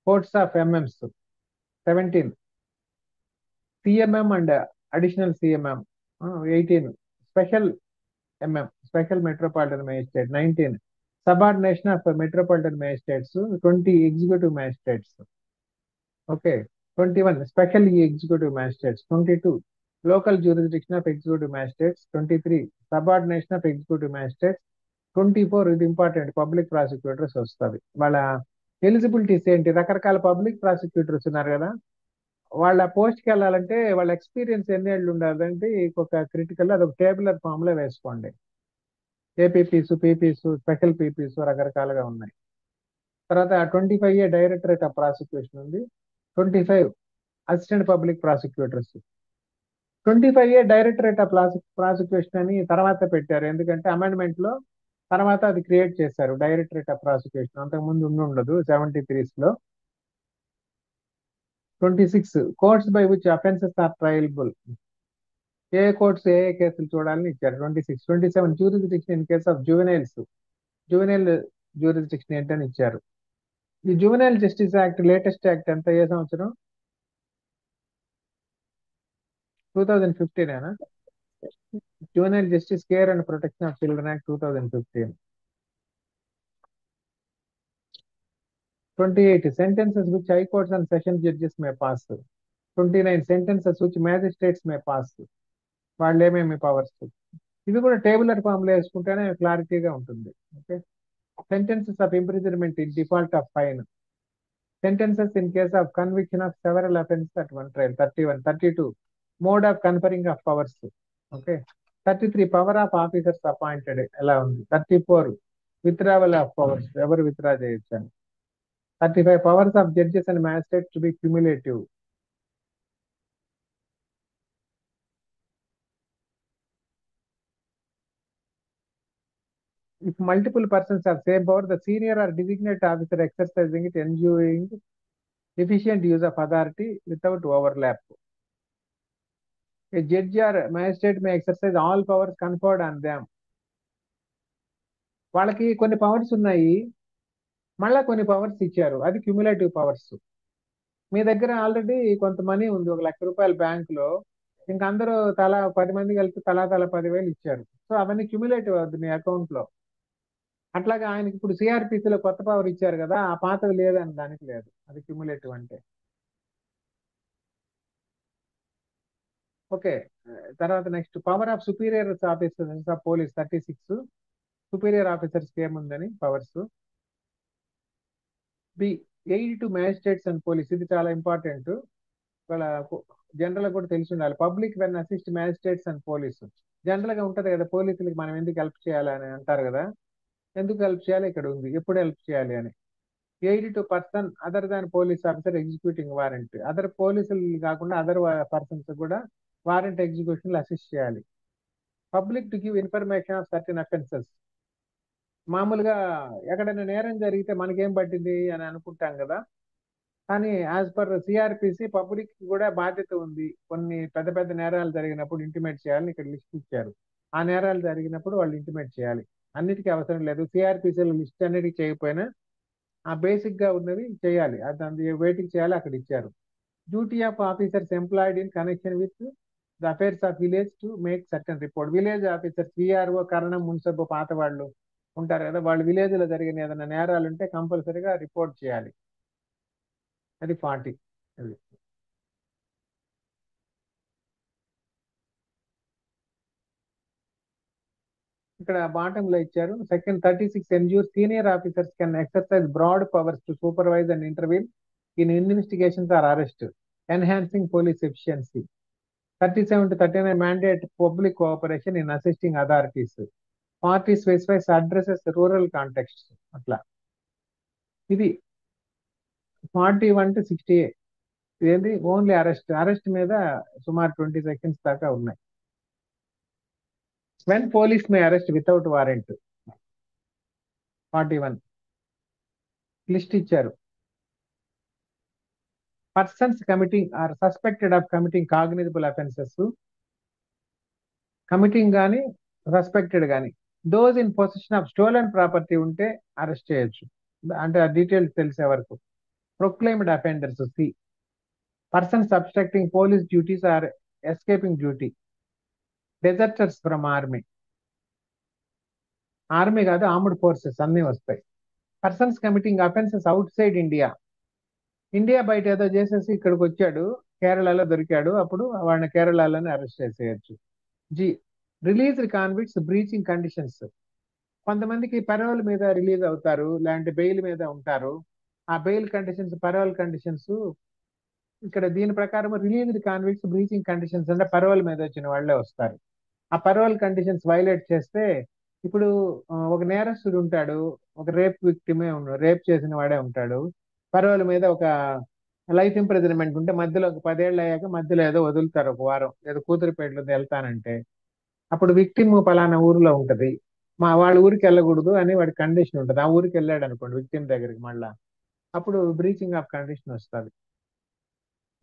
Courts of MMs. 17 CMM and additional CMM. 18 special MM, special metropolitan magistrate. 19 subordination of metropolitan magistrates. 20 executive magistrates. Okay. 21 special executive magistrates. 22 local jurisdiction of executive magistrates. 23 subordination of executive magistrates. 24 ఇది important, public prosecutors వస్తుంది. వాళ్ళ eligibilities ఏంటి? రకరకాల public prosecutors ఉన్నారు కదా, వాళ్ళ పోస్ట్కి వెళ్ళాలంటే వాళ్ళ ఎక్స్పీరియన్స్ ఎన్ని ఏళ్ళు ఉండాలంటే ఒక క్రిటికల్, అదొక టేబులర్ ఫామ్ లో వేసుకోండి. ఏపీపీస్, పీపీస్, స్పెషల్ పీపీస్ రకరకాలుగా ఉన్నాయి. తర్వాత 25A డైరెక్టరేట్ ఆఫ్ ప్రాసిక్యూషన్ ఉంది. 25 assistant public prosecutors. 25A directorate of prosecution అని తర్వాత పెట్టారు, ఎందుకంటే అమెండ్మెంట్ లో తర్వాత అది క్రియేట్ చేశారు డైరెక్టరేట్ ఆఫ్ ప్రాసిక్యూషన్. అంతకుముందు ఉండదు 73s లో. 26 courts by which offences are triable. ఏ కోర్ట్స్ ఏ కేసులు చూడాలని ఇచ్చారు. 26. 27 jurisdiction in case of juveniles. Juvenile jurisdiction ఏంటని ఇచ్చారు. ఈ juvenile justice act latest act ఎంత, ఏ సంవత్సరం? 2015 juvenile justice care and protection of children act 2015. 28 sentences which high courts and session judges may pass. 29 sentences which magistrates may pass. వాళ్ళు ఏమేమి powers. ఇవి కూడా టేబులర్ ఫామ్ లో వేసుకుంటేనే క్లారిటీగా ఉంటుంది. Okay. Sentences of imprisonment in default of fine. Sentences in case of conviction of several offences at one trial. 31. 32 mode of conferring of powers. Okay. 33 power of officers appointed ఎలా ఉంది. 34 withdrawal of powers, ఎవరు withdraw చేయొచ్చు అని. 35 powers of judges and magistrate to be cumulative. If multiple persons have same power, the senior or designated officer exercising it ensuring efficient use of authority without overlap. A judge or magistrate may exercise all powers conferred on them. వాళ్ళకి కొన్ని powers ఉన్నాయి, మళ్ళా కొన్ని powers ఇచ్చారు, అది cumulative powers. మీ దగ్గర already కొంత money ఉంది, 1,00,000 బ్యాంకులో, ఇంకా అందరూ తలా 10 మంది కలిపి తలా 10,000 ఇచ్చారు. సో అవన్నీ క్యుములేటివ్ అవుతుంది మీ అకౌంట్ లో. అట్లాగా ఆయనకి ఇప్పుడు సిఆర్పిసిలో కొత్త పవర్ ఇచ్చారు కదా, ఆ పాతది లేదని దానికి లేదు, అది క్యుములేటివ్ అంటే. ఓకే, తర్వాత next power of superiors officers of police 36. Superior officers కి ఏముందని powers. Be aid to magistrates and police, ఇది చాలా ఇంపార్టెంట్, వాళ్ళ జనరల్ కూడా తెలిసి ఉండాలి. Public when assist magistrates and police, general గా ఉంటది కదా, పోలీసులకి మనం ఎందుకు హెల్ప్ చేయాలని అంటారు కదా, ఎందుకు హెల్ప్ చేయాలి ఇక్కడ ఉంది, ఎప్పుడు హెల్ప్ చేయాలి అని. Aid to person other than police officer executing warrant, other పోలీసులు కాకుండా అదర్ పర్సన్స్ కూడా వారెంట్ ఎగ్జిక్యూషన్ అసిస్ట్ చేయాలి. Public to give information of certain offences, మామూలుగా ఎక్కడైనా నేరం జరిగితే మనకేం పట్టింది అని అనుకుంటాం కదా, కానీ యాజ్ పర్ సిఆర్పిసి పబ్లిక్ కూడా బాధ్యత ఉంది. కొన్ని పెద్ద పెద్ద నేరాలు జరిగినప్పుడు ఇంటిమేట్ చేయాలని ఇక్కడ లిస్ట్ ఇచ్చారు. ఆ నేరాలు జరిగినప్పుడు వాళ్ళు ఇంటిమేట్ చేయాలి. అన్నిటికీ అవసరం లేదు, సిఆర్పిసిలో లిస్ట్ అన్నిటికీ చేయకపోయినా ఆ బేసిక్ గా ఉన్నవి చేయాలి, అది వేటికి చేయాలి అక్కడ ఇచ్చారు. Duty of officers employed in connection with the affairs of village to make certain report. Village officers VRO, కరణం, మున్సబ్ పాత వాళ్ళు ఉంటారు కదా, వాళ్ళు విలేజ్ లో జరిగిన ఏదైనా నేరాలు ఉంటే కంపల్సరీగా రిపోర్ట్ చేయాలి. అది 40. అది ఇక్కడ బాటమ్ లో ఇచ్చారు. Section 36 ensure senior officers can exercise broad powers to supervise and intervene in investigations or arrest, enhancing police efficiency. 37 to 39 mandate public cooperation in assisting authorities. 40 specifies addresses rural contexts. అట్లా ఇది 41 to 68. ఇదేంటి only arrest మీద సుమారు 20 seconds దాకా ఉన్నాయి. When police may arrest without warrant. 41 list ఇచ్చారు. Persons committing or suspected of committing cognizable offences, committing కానీ suspected కానీ. Those in possession of stolen property ఉంటే అరెస్ట్ చేయొచ్చు, అంటే ఆ డీటెయిల్స్ తెలిసే వరకు. Proclaimed offenders. C persons obstructing police duties or escaping duty. Deserters from army, army కాదు armed forces అన్ని వస్తాయి. Persons committing offences outside India, India బయట ఏదో చేసేసి ఇక్కడికి వచ్చాడు, కేరళలో దొరికాడు, అప్పుడు వాడిని కేరళలోనే అరెస్ట్ చేసేయచ్చు. జి రిలీజ్డ్ కాన్విక్ట్స్ బ్రీచింగ్ కండిషన్స్, కొంతమందికి పెరోల్ మీద రిలీజ్ అవుతారు, లేదంటే బెయిల్ మీద ఉంటారు. ఆ బెయిల్ కండిషన్స్, పెరోల్ కండిషన్స్, ఇక్కడ దీని ప్రకారం రిలీజ్డ్ కాన్విక్ట్స్ బ్రీచింగ్ కండిషన్స్ అంటే పెరోల్ మీద వచ్చిన వాళ్ళే వస్తారు. ఆ పెరోల్ కండిషన్స్ వైలేట్ చేస్తే, ఇప్పుడు ఒక నేరస్తుడు ఉంటాడు, ఒక రేప్ విక్టిమే ఉన్నాడు, రేప్ చేసిన వాడే ఉంటాడు, పెరోల్ మీద ఒక లైఫ్ ఇంప్రిజన్మెంట్ ఉంటే మధ్యలో ఒక 10 ఏళ్ళు అయ్యాక మధ్యలో ఏదో వదులుతారు, ఒక వారం ఏదో కూతురుపేటలో వెళ్తానంటే, అప్పుడు విక్టిమ్ పలానా ఊరిలో ఉంటది, వాళ్ళ ఊరికి వెళ్ళకూడదు అని వాడి కండిషన్ ఉంటుంది. ఆ ఊరికి వెళ్ళాడు అనుకోండి విక్టిమ్ దగ్గరికి, మళ్ళా అప్పుడు బ్రీచింగ్ ఆఫ్ కండిషన్ వస్తుంది.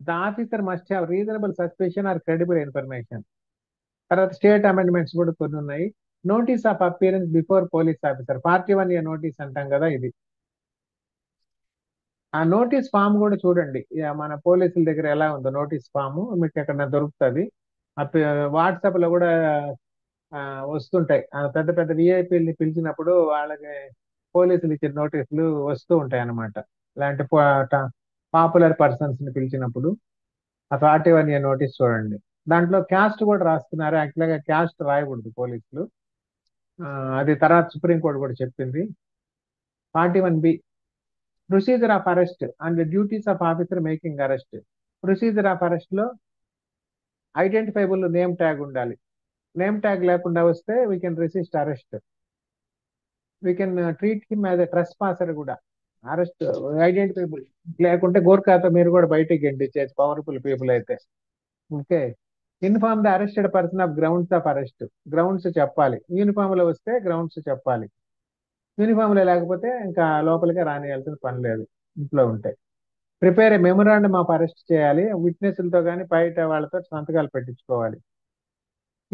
The officer must have reasonable suspicion or credible information. తర్వాత స్టేట్ అమెండ్మెంట్స్ కూడా కొన్ని ఉన్నాయి. Notice of appearance before police officer, 41A notice అంటాం కదా, ఇది. ఆ నోటీస్ ఫామ్ కూడా చూడండి, మన పోలీసుల దగ్గర ఎలా ఉందో నోటీస్ ఫామ్ మీకు ఎక్కడ దొరుకుతుంది. వాట్సాప్ లో కూడా వస్తుంటాయి, పెద్ద పెద్ద విఐపీని పిలిచినప్పుడు వాళ్ళకి పోలీసులు ఇచ్చిన నోటీసులు వస్తూ ఉంటాయి అన్నమాట. ఇలాంటి పాపులర్ పర్సన్స్ ని పిలిచినప్పుడు ఆ 41A నోటీస్ చూడండి. దాంట్లో క్యాస్ట్ కూడా రాస్తున్నారు, యాక్చువల్గా క్యాస్ట్ రాయకూడదు పోలీసులు, అది తర్వాత సుప్రీంకోర్టు కూడా చెప్పింది. 41B procedure of arrest and duties of officer making arrest. Procedure of arrest లో ఐడెంటిఫైబుల్ నేమ్ ట్యాగ్ ఉండాలి, నేమ్ ట్యాగ్ లేకుండా వస్తే we can resist arrest. We can treat him as a trespasser కూడా. Arrest identify లేకుంటే గోర్ఖాతో మీరు కూడా బయటికి గెంటించేది పవర్ఫుల్ పీపుల్ అయితే. Okay. Inform the arrested person of grounds of arrest. Grounds చెప్పాలి. యూనిఫామ్ లో వస్తే గ్రౌండ్స్ చెప్పాలి. యూనిఫామ్ లో లేకపోతే ఇంకా లోపలికి రానియాల్సిన పని లేదు ఇంట్లో ఉంటే. Prepare a memorandum of arrest చేయాలి. విట్నెస్లతో కానీ బయట వాళ్ళతో సంతకాలు పెట్టించుకోవాలి.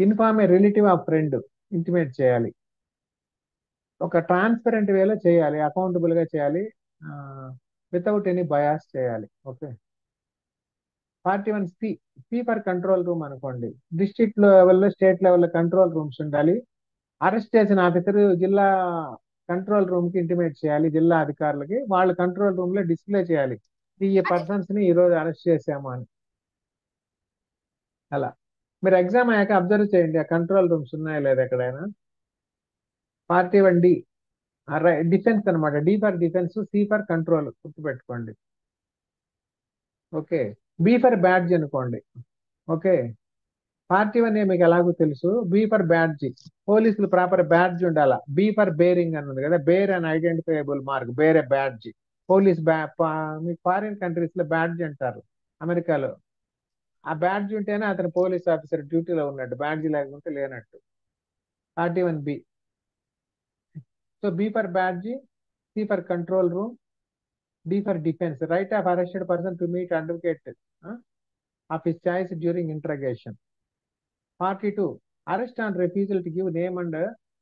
Inform a relative of friend. Intimate చేయాలి. ఒక ట్రాన్స్పరెంట్ వేలో చేయాలి. అకౌంటబుల్ గా చేయాలి. వితౌట్ ఎనీ బయాస్ చేయాలి. Okay. 41 C. C for control room అనుకోండి. డిస్ట్రిక్ట్ లెవెల్లో స్టేట్ లెవెల్లో కంట్రోల్ రూమ్స్ ఉండాలి. అరెస్ట్ చేసిన ఆఫీసర్ జిల్లా కంట్రోల్ రూమ్ కి ఇంటిమేట్ చేయాలి. జిల్లా అధికారులకి వాళ్ళు కంట్రోల్ రూమ్ లో డిస్ప్లే చేయాలి ఈ పర్సన్స్ ని ఈ రోజు అరెస్ట్ చేసాము అని. అలా మీరు ఎగ్జామ్ అయ్యాక అబ్జర్వ్ చేయండి ఆ కంట్రోల్ రూమ్స్ ఉన్నాయా లేదా ఎక్కడైనా. 41 డి డిఫెన్స్ అనమాట. D for defence, C for control గుర్తుపెట్టుకోండి. ఓకే. బి ఫర్ బ్యాడ్జ్ అనుకోండి. ఓకే. 41 మీకు ఎలాగో తెలుసు. B for badge. పోలీసులు ప్రాపర్ బ్యాడ్జ్ ఉండాలా. బి ఫర్ బేరింగ్ అని ఉంది కదా. Bear and identifiable mark. Bear badge. Police మీకు ఫారిన్ కంట్రీస్ లో బ్యాడ్జ్ అంటారు. అమెరికాలో ఆ బ్యాడ్జ్ ఉంటేనే అతను పోలీస్ ఆఫీసర్ డ్యూటీలో ఉన్నట్టు. బ్యాడ్జ్ లేకుంటే లేనట్టు. 41 B. So B for badge, C for control room, D for defence. Right of arrested person to meet advocate of his choice during interrogation. 42 arrest on refusal to give name and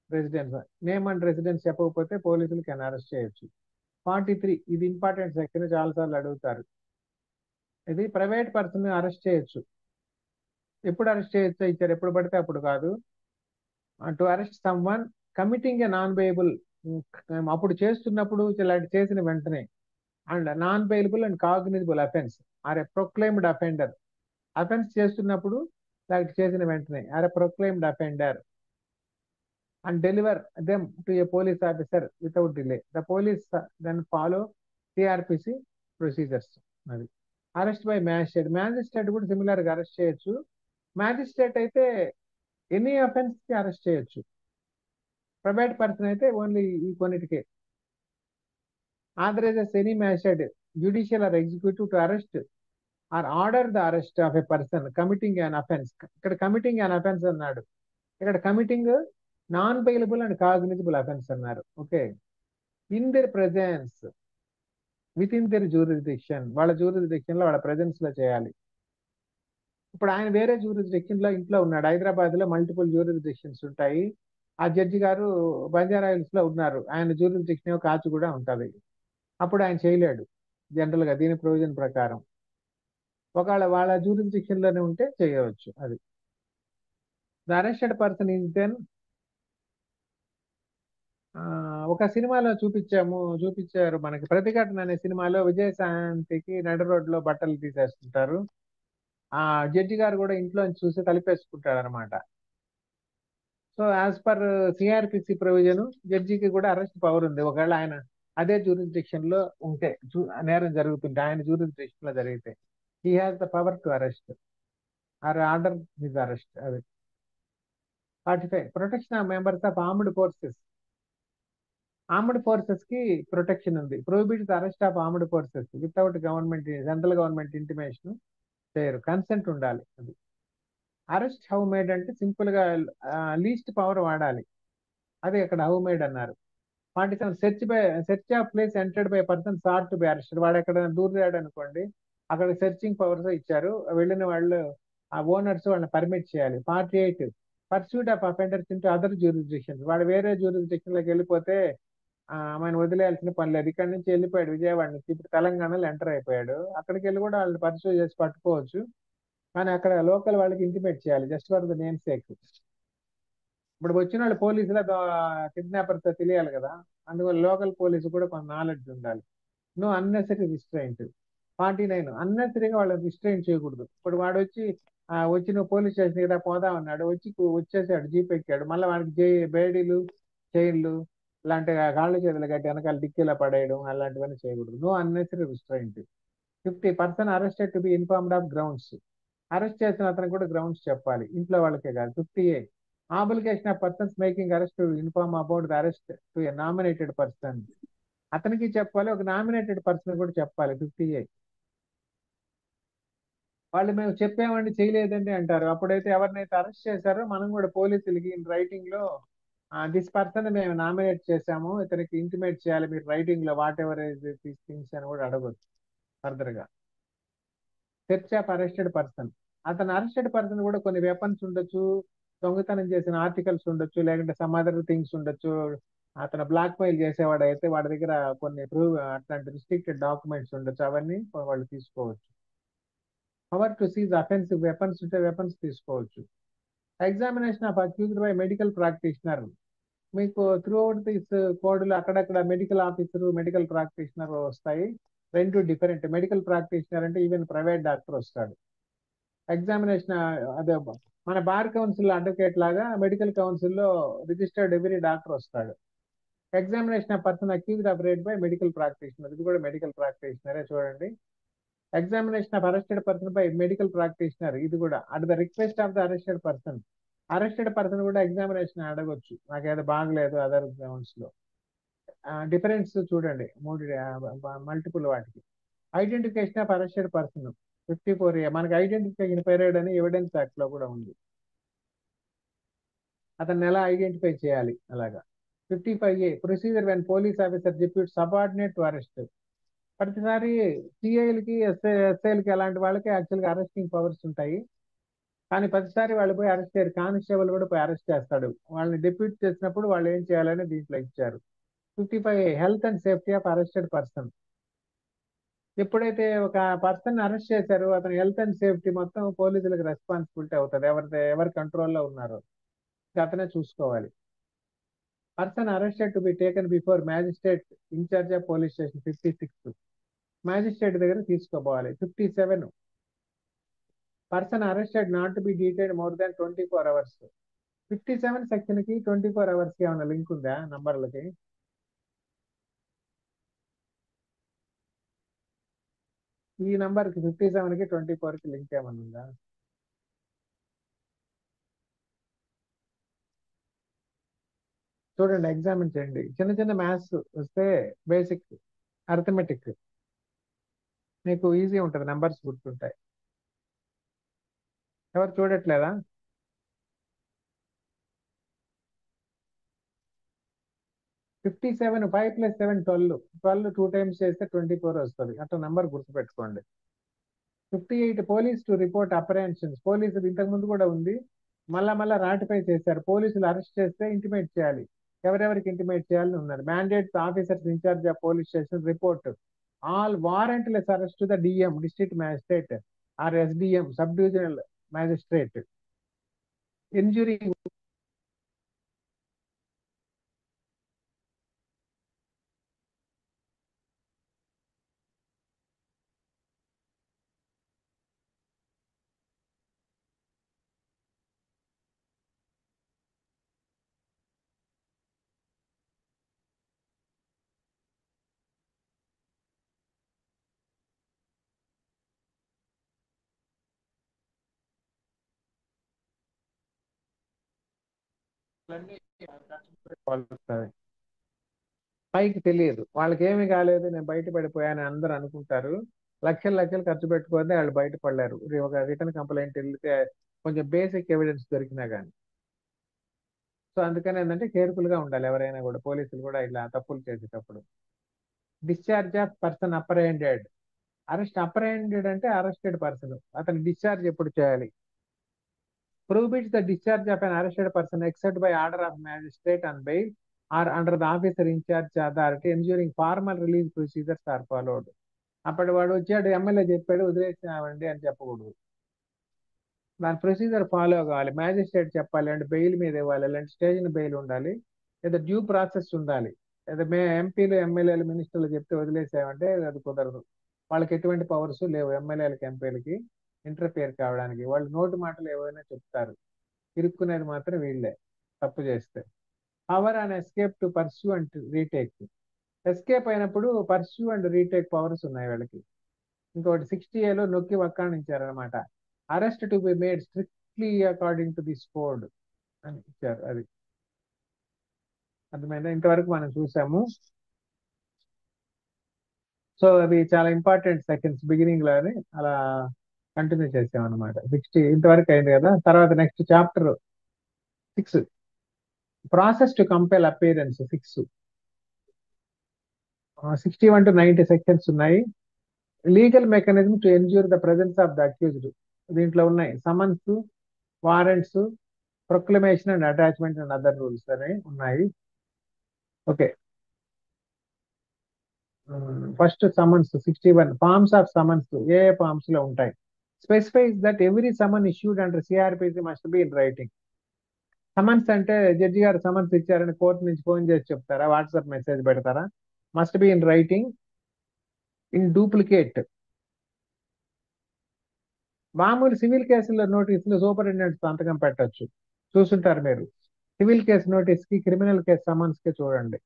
residence. Name and residence చెప్పకపోతే పోలీసులు can arrest చేయొచ్చు. 43 ఇది important section, చాలా సార్లు అడుగుతారు. ఇది private person arrest చేయొచ్చు. ఎప్పుడు అరెస్ట్ చేయొచ్చు ఇచ్చారు, ఎప్పుడు పడితే అప్పుడు కాదు. To arrest someone committing a non bailable. అప్పుడు చేస్తున్నప్పుడు ఇలాంటి చేసిన వెంటనే. And non bailable and cognizable offence or a proclaimed offender. Offence చేస్తున్నప్పుడు ఇలాంటి చేసిన వెంటనే or a proclaimed offender. And deliver them to a police officer without delay. The police then follow CrPC procedures. అది అరెస్ట్ బై మ్యాజిస్ట్రేట్. మ్యాజిస్ట్రేట్ కూడా similar గా arrest చేయొచ్చు. Magistrate అయితే any offence కి అరెస్ట్ చేయొచ్చు. ప్రైవేట్ పర్సన్ అయితే only ఈ కొన్నిటికే. authorizes any magistrate, judicial or executive to arrest or order the arrest of a person committing an offense. ఇక్కడ committing an offense అన్నాడు. ఇక్కడ committing non bailable and cognizable offence అన్నారు. Okay. In their presence, within their jurisdiction. వాళ్ళ jurisdiction లో వాళ్ళ presence లో చేయాలి. ఇప్పుడు ఆయన వేరే జ్యూరిస్డిక్షన్ లో ఇంట్లో ఉన్నాడు. హైదరాబాద్ లో మల్టిపుల్ జ్యూరిస్డిక్షన్స్ ఉంటాయి. ఆ జడ్జి గారు బంజారా హిల్స్ లో ఉన్నారు. ఆయన జ్యూరిస్డిక్షన్ కాచు కూడా ఉంటది. అప్పుడు ఆయన చేయలేడు జనరల్ గా దీని ప్రొవిజన్ ప్రకారం. ఒకవేళ వాళ్ళ జ్యూరిస్డిక్షన్ లోనే ఉంటే చేయవచ్చు. అది the arrested person is then. ఒక సినిమాలో చూపించారు మనకి. ప్రతిఘటన అనే సినిమాలో విజయశాంతికి నడి రోడ్లో బట్టలు తీసేస్తుంటారు. ఆ జడ్జి గారు కూడా ఇంట్లో చూసి కలిపేసుకుంటాడు అనమాట. So as per CrPC provision జడ్జికి కూడా అరెస్ట్ పవర్ ఉంది. ఒకవేళ ఆయన అదే జ్యూరిస్డిక్షన్ లో ఉంటే, నేరం జరుగుతుంటే, ఆయన జ్యూరిస్డిక్షన్ లో జరిగితే he has the power to arrest or order his arrest. అది 45 protection of members of armed forces. Armed forces కి ప్రొటెక్షన్ ఉంది. Prohibits arrest of armed forces without government, central government intimation చేయరు. కన్సెంట్ ఉండాలి. అది arrest how made అంటే simple గా least power వాడాలి. అది అక్కడ హౌ మేడ్ అన్నారు. 47 search of place entered by person sought to be arrested. వాడు ఎక్కడ దూరాడు అనుకోండి, అక్కడ సెర్చింగ్ పవర్స్ ఇచ్చారు. వెళ్ళిన వాళ్ళు ఆ ఓనర్స్ వాళ్ళని పర్మిట్ చేయాలి. 48 pursuit of offenders into other జ్యూరిస్డిక్షన్స్. వాడు వేరే జ్యూరిస్డిక్షన్ లోకి వెళ్ళిపోతే ఆయన వదిలేయాల్సిన పని లేదు. ఇక్కడ నుంచి వెళ్ళిపోయాడు విజయవాడ నుంచి, ఇప్పుడు తెలంగాణలో ఎంటర్ అయిపోయాడు. అక్కడికి వెళ్ళి కూడా వాళ్ళని పర్సూ చేసి పట్టుకోవచ్చు. కానీ అక్కడ లోకల్ వాళ్ళకి ఇంటిమేట్ చేయాలి just for the name sake. ఇప్పుడు వచ్చిన వాళ్ళు పోలీసుల కిడ్నాపర్తో తెలియాలి కదా, అందువల్ల లోకల్ పోలీసు కూడా కొంత నాలెడ్జ్ ఉండాలి. No unnecessary restraint. 49 అన్నెసరీగా వాళ్ళని రిస్ట్రైంట్ చేయకూడదు. ఇప్పుడు వాడు వచ్చి నువ్వు పోలీస్ స్టేషన్ కదా పోదా ఉన్నాడు, వచ్చేసాడు, జీప్ ఎక్కాడు, మళ్ళీ వాడికి బేడీలు చైన్లు ఇలాంటి కాళ్ళు చేతులు కట్టి వెనకాల డిక్కీలా పడేయడం అలాంటివన్నీ చేయకూడదు. No unnecessary restraint. 50 person arrested to be informed of grounds. Arrest చేసిన అతను కూడా గ్రౌండ్స్ చెప్పాలి, ఇంట్లో వాళ్ళకే కాదు. 58 obligation of persons making arrest to inform about the arrest to a nominated person. అతనికి చెప్పాలి, ఒక నామినేటెడ్ పర్సన్ కూడా చెప్పాలి. 58 వాళ్ళు మేము చెప్పామండి చేయలేదండి అంటారు. అప్పుడైతే ఎవరినైతే అరెస్ట్ చేశారో మనం కూడా పోలీసులకి రైటింగ్ లో దిస్ పర్సన్ మేము నామినేట్ చేశాము, ఇతనికి ఇంటిమేట్ చేయాలి మీరు రైటింగ్ లో వాట్ ఎవర్ దీస్ థింగ్స్ అని కూడా అడగొచ్చు ఫర్దర్ గా. సెర్చ్ ఆఫ్ అరెస్టెడ్ పర్సన్, అతను అరెస్టెడ్ పర్సన్ కూడా కొన్ని వెపన్స్ ఉండొచ్చు, దొంగతనం చేసిన ఆర్టికల్స్ ఉండొచ్చు, లేకుంటే సమ్ అదర్ థింగ్స్ ఉండొచ్చు. అతను బ్లాక్ మెయిల్ చేసేవాడు అయితే వాడి దగ్గర కొన్ని ప్రూవ్ అట్లాంటి రిస్ట్రిక్టెడ్ డాక్యుమెంట్స్ ఉండొచ్చు, అవన్నీ వాళ్ళు తీసుకోవచ్చు. Power to seize offensive weapons ఉంటే వెపన్స్ తీసుకోవచ్చు. Examination of accused by medical practitioner, మీకు త్రూ అవుట్ దిస్ కోడ్లు అక్కడక్కడ మెడికల్ ఆఫీసర్ మెడికల్ ప్రాక్టీషనర్ వస్తాయి, రెండు డిఫరెంట్. మెడికల్ ప్రాక్టీషనర్ అంటే ఈవెన్ ప్రైవేట్ డాక్టర్ వస్తాడు. ఎగ్జామినేషన్ అదే మన బార్ కౌన్సిల్ అడ్వకేట్ లాగా మెడికల్ కౌన్సిల్లో రిజిస్టర్డ్ ఎవరీ డాక్టర్ వస్తాడు. Examination of person accused of rate by medical practitioner, ఇది కూడా మెడికల్ ప్రాక్టీషనరే చూడండి. Examination of arrested person by medical practitioner, ఇది కూడా at the request of the arrested person. Arrested person కూడా examination అడగొచ్చు, నాకేదో బాగలేదు అదర్ గ్రౌండ్స్ లో. డిఫరెన్స్ చూడండి మూడు మల్టిపుల్ వాటికి. Identification of arrested person 54A, మనకి ఐడెంటిఫికేషన్ పీరియడ్ అని ఎవిడెన్స్ యాక్ట్ లో కూడా ఉంది, అతన్ని ఎలా ఐడెంటిఫై చేయాలి అలాగా. 55A procedure when police officer డిప్యూట్ subordinate to arrest, ప్రతిసారి సిఐలకి ఎస్ఐలకి అలాంటి వాళ్ళకి యాక్చువల్గా అరెస్టింగ్ పవర్స్ ఉంటాయి, కానీ ప్రతిసారి వాళ్ళు పోయి అరెస్ట్ చేయరు. కానిస్టేబుల్ కూడా పోయి అరెస్ట్ చేస్తాడు, వాళ్ళని డిప్యూట్ చేసినప్పుడు వాళ్ళు ఏం చేయాలని దీంట్లో ఇచ్చారు. 55A health and safety of arrested person, ఎప్పుడైతే ఒక పర్సన్ అరెస్ట్ చేశారో అతని హెల్త్ అండ్ సేఫ్టీ మొత్తం పోలీసులకు రెస్పాన్సిబిలిటీ అవుతుంది, ఎవరి కంట్రోల్లో ఉన్నారో అతనే చూసుకోవాలి. Person arrested to be taken before magistrate in-charge of police station 56, magistrate దగ్గర తీసుకోపోవాలి. 57 person arrested not to be detailed more than 24 hours. 57 section కి 24 hours కి ఏమైనా లింక్ ఉందా నంబర్లకి? ఈ నంబర్ కి 57 కి 24 కి లింక్ ఏమైనా ఉందా? చూడండి, ఎగ్జామిన్ చేయండి. చిన్న చిన్న మ్యాథ్స్ వస్తే బేసిక్ అర్థమెటిక్ మీకు ఈజీ ఉంటుంది, నెంబర్స్ గుర్తుంటాయి. ఎవరు చూడట్లేదా? ఫిఫ్టీ సెవెన్ 5 + 7 12, 12 2 times చేస్తే 24 వస్తుంది, అట్లా నెంబర్ గుర్తుపెట్టుకోండి. 58 పోలీస్ టు రిపోర్ట్ అప్రహెన్షన్స్, పోలీసులు ఇంతకు ముందు కూడా ఉంది, మళ్ళా రాటిఫై చేశారు. పోలీసులు అరెస్ట్ చేస్తే ఇంటిమేట్ చేయాలి, ఎవరెవరికి ఇంటిమేట్ చేయాలని ఉన్నారు. Mandates officers in charge of police station report all warrantless arrest to the DM district magistrate or SDM sub divisional magistrate. Injury పైకి తెలియదు, వాళ్ళకి ఏమీ కాలేదు, నేను బయటపడిపోయాను అందరూ అనుకుంటారు. లక్షలు లక్షలు ఖర్చు పెట్టుకోతే వాళ్ళు బయటపడలేరు, ఒక రిటర్న్ కంప్లైంట్ వెళ్తే కొంచెం బేసిక్ ఎవిడెన్స్ దొరికినా కానీ. సో అందుకని ఏంటంటే కేర్ఫుల్ గా ఉండాలి ఎవరైనా కూడా, పోలీసులు కూడా ఇలా తప్పులు చేసేటప్పుడు. Discharge of person apprehended, apprehended అంటే అరెస్టెడ్ పర్సన్, అతను డిశ్చార్జ్ ఎప్పుడు చేయాలి? prohibits the discharge of an arrested person except by order of magistrate on bail or under the officer in charge authority ensuring formal release procedures are followed. అప్పుడు వాడు వచ్చాడు MLA చెప్పాడు వదిలేసామండి అని చెప్పకూడదు, దాని ప్రొసీజర్ ఫాలో కావాలి. మ్యాజిస్ట్రేట్ చెప్పాలి, అంటే బెయిల్ మీద ఇవ్వాలి, అలాంటి స్టేషన్ బెయిల్ ఉండాలి, లేదా డ్యూ ప్రాసెస్ ఉండాలి. లేదా ఎంపీలు ఎమ్మెల్యేలు మినిస్టర్లు చెప్తే వదిలేసామంటే అది కుదరదు, వాళ్ళకి ఎటువంటి పవర్స్ లేవు ఎమ్మెల్యేలకి ఎంపీలకి ఇంటర్ఫియర్ కావడానికి. వాళ్ళు నోటి మాటలు ఏవైనా చెప్తారు, ఇరుక్కునేది మాత్రం వీళ్ళే తప్పు చేస్తే. Power and escape to pursue and retake, escape అయినప్పుడు పర్స్యూ అండ్ రీటేక్ పవర్స్ ఉన్నాయి వీళ్ళకి. ఇంకోటి 60A నొక్కి వక్కాణించారనమాట, arrest to be made strictly according to this code అని ఇచ్చారు. అది అర్థమైందా? ఇంతవరకు మనం చూసాము. సో అవి చాలా ఇంపార్టెంట్ సెకండ్స్ బిగినింగ్ లోని అలా కంటిన్యూ చేసాం అనమాట. 60 ఇంతవరకు అయింది కదా. తర్వాత next chapter 6, process to compel appearance 6. 61 to 90 sections ఉన్నాయి. Legal mechanism to ensure the presence of the accused దీంట్లో ఉన్నాయి. Summons, warrants, proclamation and attachment and other rules అని ఉన్నాయి. Okay, first summons 61. Forms of summons ఏ forms లో ఉంటాయి? Specifies that every summon issued under CrPC must be in writing. Summons అంటే judge గారు summons ఇచ్చారని కోర్టు నుంచి ఫోన్ చేసి చెప్తారా, వాట్సాప్ మెసేజ్ పెడతారా? Must be in writing. In duplicate. మామూలు సివిల్ కేసుల్లో నోటీసులు సూపరింటెండెంట్ సంతకం పెట్టొచ్చు, చూసుంటారు మీరు. సివిల్ కేసు నోటీస్ కి, క్రిమినల్ కేసు సమన్స్ కి చూడండి,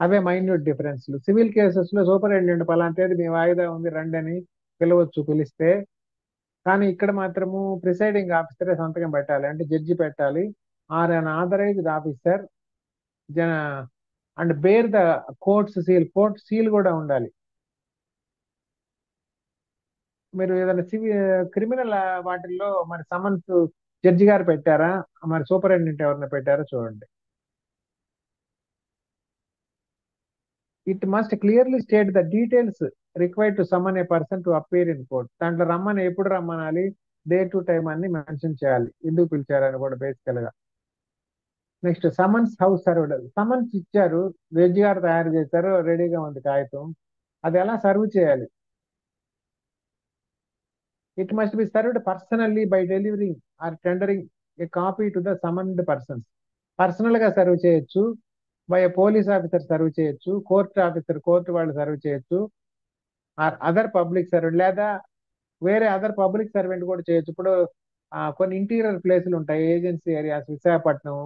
అవే మైన్యూట్ డిఫరెన్స్లు. సివిల్ కేసెస్ లో సూపరింటెండెంట్ పలాంటిది మీ వాయిదా ఉంది రండి అని పిలవచ్చు, పిలిస్తే. కానీ ఇక్కడ మాత్రము ప్రిసైడింగ్ ఆఫీసరే సంతకం పెట్టాలి, అంటే జడ్జి పెట్టాలి. Or an authorised officer and bear the court's seal. Court seal కూడా ఉండాలి. మీరు ఏదైనా క్రిమినల్ వాటిల్లో మరి సమన్స్ జడ్జి గారు పెట్టారా, మరి సూపరింటెండెంట్ ఎవరైనా పెట్టారా చూడండి. It must clearly state the details required to someone A person to appear in court. దాంట్లో రమ్మని, ఎప్పుడు రమ్మనాలి, డే టు టైం అన్ని మెన్షన్ చేయాలి, ఎందుకు పిలిచారని కూడా బేసికల్ గా. Next summons house served. Summons ఇచ్చారు, జడ్జి గారు తయారు చేశారు, రెడీగా ఉంది కాగితం, అది ఎలా సర్వ్ చేయాలి? It must be served personally by delivering or tendering a copy to the summoned persons. Personal గా సర్వ్ చేయొచ్చు, బై పోలీస్ ఆఫీసర్ సర్వ్ చేయొచ్చు, కోర్టు ఆఫీసర్, కోర్టు వాళ్ళు సర్వ్ చేయొచ్చు, ఆర్ అదర్ పబ్లిక్ సర్వెంట్, లేదా వేరే అదర్ పబ్లిక్ సర్వెంట్ కూడా చేయొచ్చు. ఇప్పుడు కొన్ని ఇంటీరియర్ ప్లేసులు ఉంటాయి, ఏజెన్సీ ఏరియాస్, విశాఖపట్నం,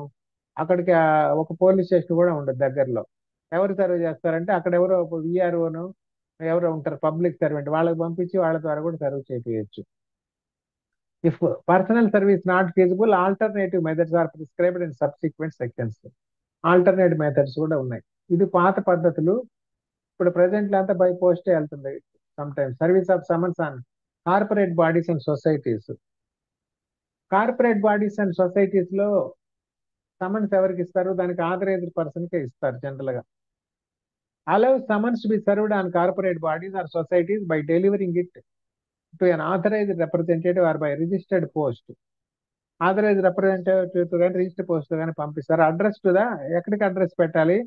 అక్కడికి ఒక పోలీస్ స్టేషన్ కూడా ఉండదు దగ్గరలో. ఎవరు సర్వ్ చేస్తారంటే అక్కడ ఎవరో విఆర్ఓను ఎవరో ఉంటారు, పబ్లిక్ సర్వెంట్, వాళ్ళకి పంపించి వాళ్ళ ద్వారా కూడా సర్వ్ చేయొచ్చు. If personal service not feasible, alternative methods are prescribed in subsequent sections. Alternative methods కూడా ఉన్నాయి. ఇది పాత పద్ధతులు. ఇప్పుడు ప్రెసెంట్ అంతా బై పోస్టే వెళ్తుంది sometimes. Service of summons on corporate bodies and societies. Corporate bodies and societies లో సమన్స్ ఎవరికి ఇస్తారు? దానికి ఆథరైజ్డ్ పర్సన్ కే ఇస్తారు జనరల్ గా. Allow summons to be served on corporate bodies or societies by delivering it to an authorised representative or by registered post. Authorised representative కానీ registered post కానీ పంపిస్తారు. అడ్రస్ టు ద, ఎక్కడికి address పెట్టాలి?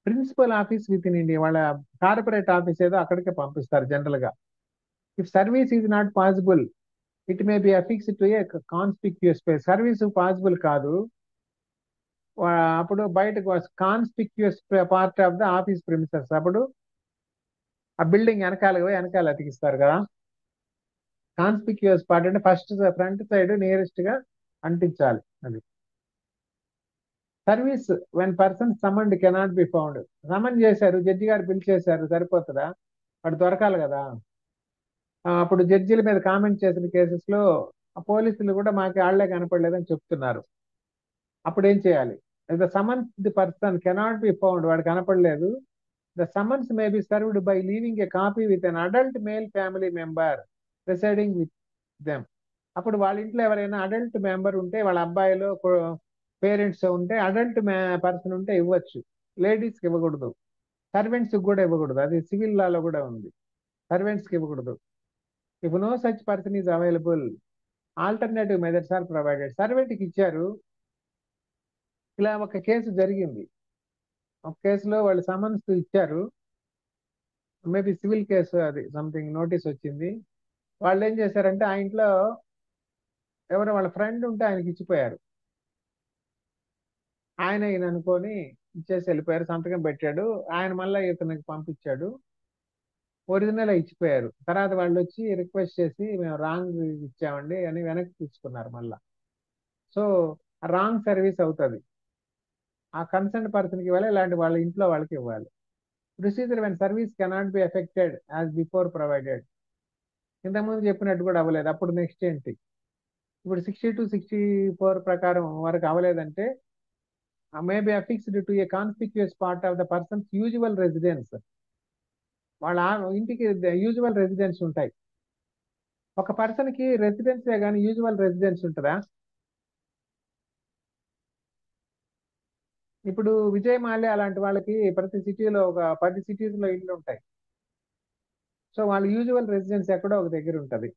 Principal office within India. వాళ్ళ corporate office ఏదో అక్కడికే పంపిస్తారు general గా. If service is not possible, it may be affixed to a conspicuous place. Service possible కాదు, అప్పుడు బయటకు conspicuous part of the office premises, అప్పుడు ఆ బిల్డింగ్ వెనకాల అతికిస్తారు కదా. కాన్స్పిక్యూస్ పార్ట్ అంటే ఫస్ట్ ఫ్రంట్ సైడ్ నియరెస్ట్ గా అంటించాలి. అది service when person summoned cannot be found. Summon చేశారు, జడ్జి గారు పిలిచేశారు, సరిపోతుందా? వాడు దొరకాలి కదా. అప్పుడు జడ్జిల మీద కామెంట్ చేసిన కేసెస్ లో పోలీసులు కూడా మాకు ఆళ్లే కనపడలేదని చెప్తున్నారు. అప్పుడు ఏం చేయాలి? The summons the person cannot be found, వాడు కనపడలేదు. The summons may be served by leaving a copy with an adult male family member residing with them. అప్పుడు వాళ్ళ ఇంట్లో ఎవరైనా అడల్ట్ మెంబర్ ఉంటే, వాళ్ళ అబ్బాయిలో పేరెంట్స్ ఉంటే, అడల్ట్ పర్సన్ ఉంటే ఇవ్వచ్చు, లేడీస్కి ఇవ్వకూడదు, సర్వెంట్స్కి కూడా ఇవ్వకూడదు. అది సివిల్ లాలో కూడా ఉంది, సర్వెంట్స్కి ఇవ్వకూడదు. If no such person is available, alternative methods are provided. సర్వెంట్కి ఇచ్చారు. ఇలా ఒక కేసు జరిగింది. ఒక కేసులో వాళ్ళు సమన్స్ ఇచ్చారు, మేబీ సివిల్ కేసు, అది సంథింగ్ నోటీస్ వచ్చింది. వాళ్ళు ఏం చేశారంటే ఆ ఇంట్లో ఎవరో వాళ్ళ ఫ్రెండ్ ఉంటే ఆయనకి ఇచ్చిపోయారు. ఆయన ఈయన అనుకొని ఇచ్చేసి వెళ్ళిపోయారు, సంతకం పెట్టాడు. ఆయన మళ్ళీ ఇతనికి పంపించాడు, ఒరిజినల్ ఇచ్చిపోయారు. తర్వాత వాళ్ళు వచ్చి రిక్వెస్ట్ చేసి మేము రాంగ్ ఇచ్చామండి అని వెనక్కి తీసుకున్నారు మళ్ళా. సో రాంగ్ సర్వీస్ అవుతుంది. ఆ కన్సర్న్ పర్సన్కి ఇవ్వాలి, ఇలాంటి వాళ్ళ ఇంట్లో వాళ్ళకి ఇవ్వాలి. Procedure when service cannot be affected as before provided. ఇంతకుముందు చెప్పినట్టు కూడా అవ్వలేదు, అప్పుడు నెక్స్ట్ ఏంటి? ఇప్పుడు 60 to 64 ప్రకారం వరకు అవ్వలేదంటే may be affixed to a conspicuous part of the person's usual residence. వాళ్ళ ఇంటికి యూజువల్ రెసిడెన్స్ ఉంటాయి. ఒక పర్సన్ కి రెసిడెన్సే కానీ యూజువల్ రెసిడెన్స్ ఉంటుందా? ఇప్పుడు విజయ్ మాల్యా అలాంటి వాళ్ళకి ప్రతి సిటీలో ఒక 10 cities లో ఇల్లు ఉంటాయి. సో వాళ్ళ యూజువల్ రెసిడెన్స్ ఎక్కడో ఒక దగ్గర ఉంటుంది.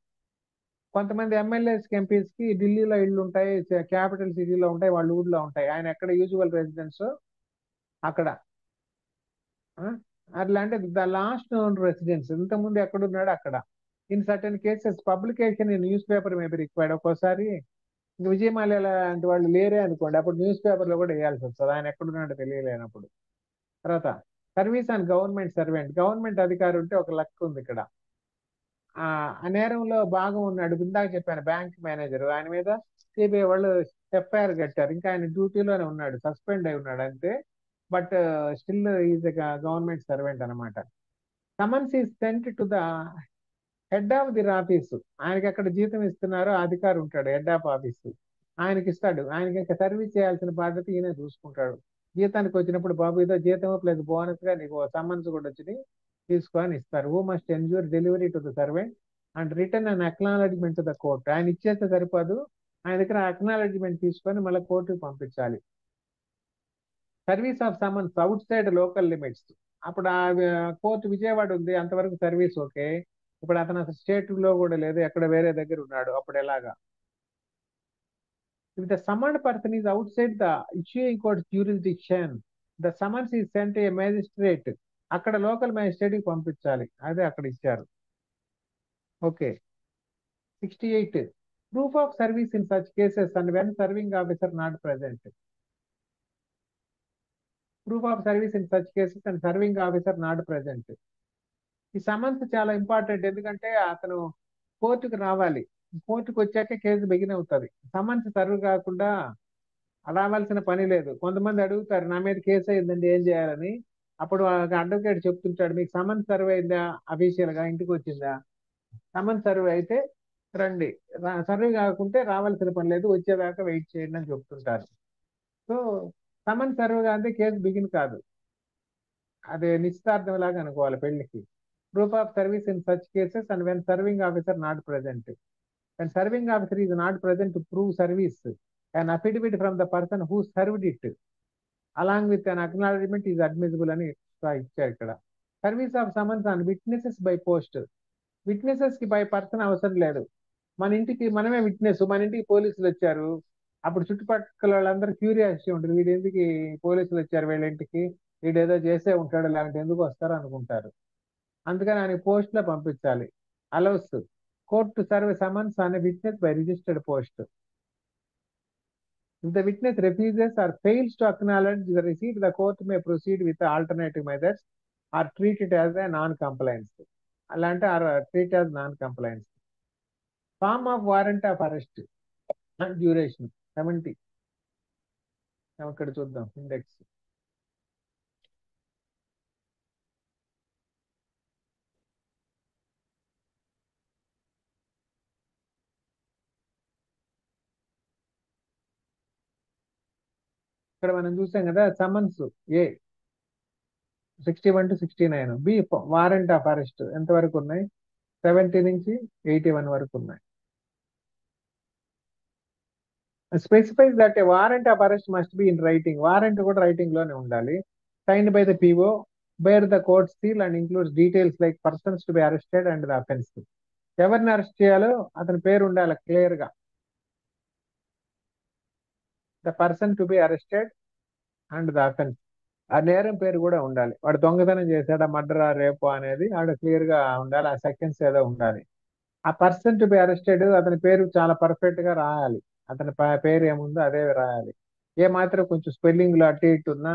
కొంతమంది ఎమ్మెల్యేస్ ఎంపీస్ కి ఢిల్లీలో ఇళ్ళు ఉంటాయి, క్యాపిటల్ సిటీలో ఉంటాయి, వాళ్ళ ఊర్లో ఉంటాయి. ఆయన ఎక్కడ యూజువల్ రెసిడెన్స్ అక్కడ. అట్లా అంటే ద లాస్ట్ నోన్ రెసిడెన్స్ ఇంతకుముందు ఎక్కడున్నాడు అక్కడ. In certain cases publication in news paper may be required. ఒక్కోసారి విజయ్ మాల్యా లాంటి వాళ్ళు లేరే అనుకోండి, అప్పుడు న్యూస్ పేపర్ లో కూడా వేయాల్సి వస్తుంది, ఆయన ఎక్కడున్నాడో తెలియలేనప్పుడు. తర్వాత service and government servant. Government అధికారి ఉంటే ఒక లక్ ఉంది ఇక్కడ. ఆ నేరంలో భాగం ఉన్నాడు, ఇందాక చెప్పాను బ్యాంక్ మేనేజర్, ఆయన మీద సిబిఐ వాళ్ళు ఎఫ్ఐఆర్ కట్టారు. ఇంకా ఆయన డ్యూటీలోనే ఉన్నాడు, సస్పెండ్ అయి ఉన్నాడు అంతే. But still is government servant అనమాట. Summons is sent to the head of the office. ఆయనకి ఎక్కడ జీతం ఇస్తున్నారో అధికారి ఉంటాడు, హెడ్ ఆఫ్ ఆఫీసు, ఆయనకి ఇస్తాడు. ఆయనకి ఇంకా సర్వీస్ చేయాల్సిన బాధ్యత ఈయన చూసుకుంటాడు. జీతానికి వచ్చినప్పుడు బాబు ఏదో జీతం ప్లస్ బోనస్ గా నీకు సమ్మన్స్ కూడా వచ్చి తీసుకొని ఇస్తారు. Who must ensure delivery to the servant and return and acknowledgement to the court. ఆయన ఇచ్చేస్తే సరిపోదు, ఆయన దగ్గర అక్నాలెడ్జ్మెంట్ తీసుకొని మళ్ళీ కోర్టుకు పంపించాలి. Service of summons out side local limits. అప్పుడు ఆ కోర్టు విజయవాడ ఉంది, అంతవరకు సర్వీస్ ఓకే. ఇప్పుడు అతను అసలు స్టేట్ లో కూడా లేదు, ఎక్కడ వేరే దగ్గర ఉన్నాడు, అప్పుడు ఎలాగా? If the summoned person is outside the issuing court's jurisdiction, the summons is sent to a magistrate. అక్కడ లోకల్ మ్యాజిస్ట్రేట్ కి పంపించాలి, అదే అక్కడ ఇచ్చారు. Okay. 68 proof of service in such cases and when serving officer not present. Proof of service in such cases and serving officer not present. ఈ summons చాలా important, ఎందుకంటే అతను కోర్టుకు రావాలి, కోర్టుకు వచ్చాక కేసు బిగిన్ అవుతుంది. సమన్స్ సర్వ్ కాకుండా రావాల్సిన పని లేదు. కొంతమంది అడుగుతారు నా మీద కేసు అయిందండి ఏం చేయాలని, అప్పుడు అడ్వకేట్ చెప్తుంటాడు మీకు సమన్స్ సర్వ్ అయిందా, అఫీషియల్ గా ఇంటికి వచ్చిందా. సమన్స్ సర్వ్ అయితే రండి, సర్వ్ కాకుంటే రావాల్సిన పని లేదు, వచ్చేదాకా వెయిట్ చేయండి అని చెప్తుంటారు. సో సమన్స్ సర్వ్ కాదంటే కేసు బిగిన్ కాదు, అదే నిశ్చితార్థం లాగా అనుకోవాలి పెళ్లికి. Proof of service in such cases and when serving officer not present. When serving officer is not present to prove service, an affidavit from the person who served it along with an acknowledgement is admissible అని ఇచ్చారు ఇక్కడ. Service of summons on witnesses by post. Witnesses కి by person అవసరం లేదు, మన ఇంటికి మనమే witness. మన ఇంటికి పోలీసులు వచ్చారు, అప్పుడు చుట్టుపక్కల వాళ్ళందరూ క్యూరియాసిటీ ఉంటుంది, వీడు ఎందుకు పోలీసులు వచ్చారు వీళ్ళ ఇంటికి, వీడు ఏదో చేసే ఉంటాడు లేకపోతే ఎందుకు వస్తారు అనుకుంటారు. అందుకని ఆయన పోస్ట్ లో పంపించాలి. Allows court to serve a summons on a witness by registered post. If the witness refuses or fails to acknowledge the receipt, the court may proceed with the alternative methods or treat it as a non-compliance. అలాంటి treat as non-compliance. Form of warrant of arrest and duration 70. ఇక్కడ చూద్దాం index. ఇక్కడ మనం చూసాం కదా summons A 61 to 69. B warrant of arrest ఎంతవరకు ఉన్నాయి, 70 నుంచి 81 వరకు ఉన్నాయి. Specifies that a warrant of arrest must be in writing. Warrant కూడా రైటింగ్ లోనే ఉండాలి. Signed by the PO, bear the court seal and includes details like persons to be arrested and the offence. ఎవరిని arrest చేయాలో అతని పేరు ఉండాలి clear గా. The person to be arrested and the offence, ఆ నేరం పేరు కూడా ఉండాలి. వాడు దొంగతనం చేశాడా, మర్డరా, రేపు అనేది ఆడ క్లియర్ గా ఉండాలి, ఆ సెకండ్స్ ఏదో ఉండాలి. ఆ పర్సన్ టు బి అరెస్టెడ్ అతని పేరు చాలా పర్ఫెక్ట్ గా రాయాలి, అతని పేరు ఏముందో అదే రాయాలి. ఏ మాత్రం కొంచెం స్పెల్లింగ్ లో అటు ఇటు ఉన్నా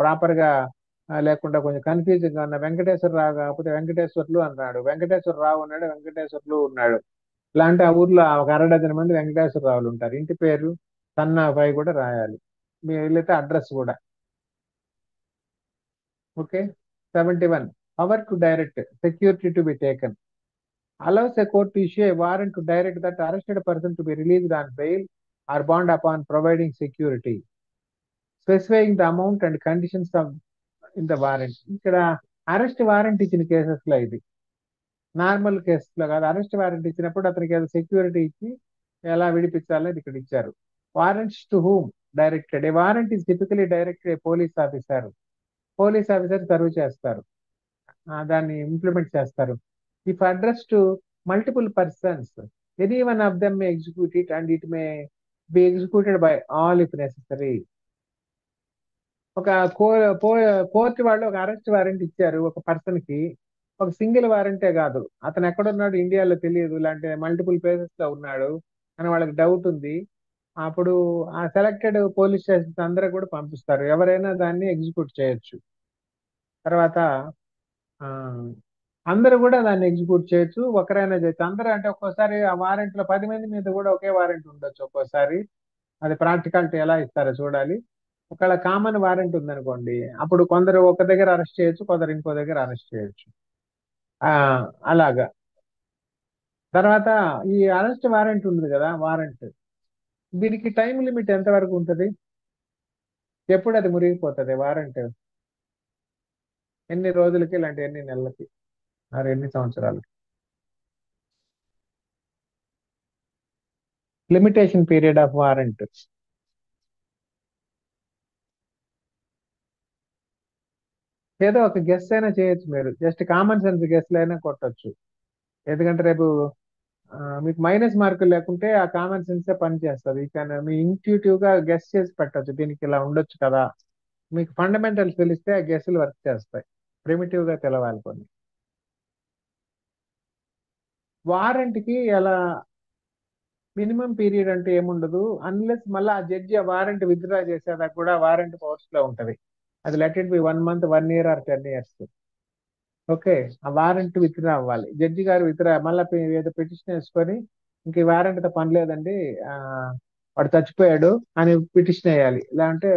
ప్రాపర్ గా లేకుండా కొంచెం కన్ఫ్యూజింగ్ గా ఉన్న, వెంకటేశ్వరరావు కాకపోతే వెంకటేశ్వర్లు అన్నాడు, వెంకటేశ్వరరావు ఉన్నాడు, వెంకటేశ్వర్లు ఉన్నాడు. ఇలాంటి ఆ ఊర్లో ఒక 6 మంది వెంకటేశ్వరరావులు ఉంటారు. ఇంటి పేరు సన్నాఫాయి కూడా రాయాలి, మీ వెళ్ళైతే అడ్రస్ కూడా. Okay. 71 power to direct security to be taken. allows a court to issue a warrant to direct that arrested person to be released on bail or bond upon providing security, specifying the amount and conditions of in the warrant. ఇక్కడ arrest warrant ఇచ్చిన cases లో ఇది normal cases లో కాదు. Arrest warrant ఇచ్చినప్పుడు అతనికి ఏదో security ఇచ్చి ఎలా విడిపించాలని ఇక్కడ ఇచ్చారు. Warrants to whom directed. A warrant is typically directed A police officer. Police officer serve చేస్తారు, దాన్ని ఇంప్లిమెంట్ చేస్తారు. If address to multiple persons, any one of them May execute it and it may be executed by all if necessary. ఒక court వాళ్ళు ఒక arrest warrant ఇచ్చారు ఒక person కి. ఒక సింగిల్ వారెంటే కాదు, అతను ఎక్కడున్నాడు ఇండియాలో తెలియదు, ఇలాంటి మల్టిపుల్ ప్లేసెస్ లో ఉన్నాడు అని వాళ్ళకి డౌట్ ఉంది. అప్పుడు ఆ సెలెక్టెడ్ పోలీస్ స్టేషన్స్ అందరూ కూడా పంపిస్తారు, ఎవరైనా దాన్ని ఎగ్జిక్యూట్ చేయొచ్చు. తర్వాత అందరూ కూడా దాన్ని ఎగ్జిక్యూట్ చేయొచ్చు, ఒకరైనా చేయొచ్చు. అందరూ అంటే ఒక్కోసారి ఆ వారెంట్ లో 10 మంది మీద కూడా ఒకే వారెంట్ ఉండొచ్చు ఒక్కోసారి. అది ప్రాక్టికాలిటీ ఎలా ఇస్తారో చూడాలి. ఒకవేళ కామన్ వారెంట్ ఉందనుకోండి, అప్పుడు కొందరు ఒక దగ్గర అరెస్ట్ చేయొచ్చు, కొందరు ఇంకో దగ్గర అరెస్ట్ చేయొచ్చు. అలాగా. తర్వాత ఈ అరెస్ట్ వారెంట్ ఉంది కదా, వారెంట్, దీనికి టైం లిమిట్ ఎంత వరకు ఉంటుంది? ఎప్పుడు అది మురిగిపోతుంది వారెంట్? ఎన్ని రోజులకి, ఇలాంటి ఎన్ని నెలలకి, మరి ఎన్ని సంవత్సరాలకి? Limitation period of warrant. ఏదో ఒక గెస్ అయినా చేయొచ్చు మీరు, జస్ట్ కామన్ సెన్స్ గెస్లు అయినా కొట్టచ్చు. ఎందుకంటే రేపు మీకు మైనస్ మార్కులు లేకుంటే ఆ కామన్ సెన్సే పని చేస్తుంది. కానీ మీ ఇంట్యూటివ్ గా గెస్ చేసి పెట్టచ్చు, దీనికి ఇలా ఉండొచ్చు కదా. మీకు ఫండమెంటల్స్ తెలిస్తే ఆ గెస్లు వర్క్ చేస్తాయి, ప్రిమిటివ్ గా తెలవాలి కొన్ని. వారెంట్ కి ఎలా మినిమం పీరియడ్ అంటే ఏముండదు, అన్లెస్ మళ్ళీ ఆ జడ్జి ఆ వారెంట్ విత్డ్రా చేసేదాకా కూడా వారెంట్ పవర్స్ లో ఉంటది. అది let it be 1 month, 1 year or 10 years. Okay, ఆ వారెంట్ విత్డ్రా అవ్వాలి. జడ్జి గారు విత్డ్రా మళ్ళీ ఏదో పిటిషన్ వేసుకొని ఇంక ఈ వారెంట్ తో పని లేదండి, వాడు చచ్చిపోయాడు అని పిటిషన్ వేయాలి. ఇలా అంటే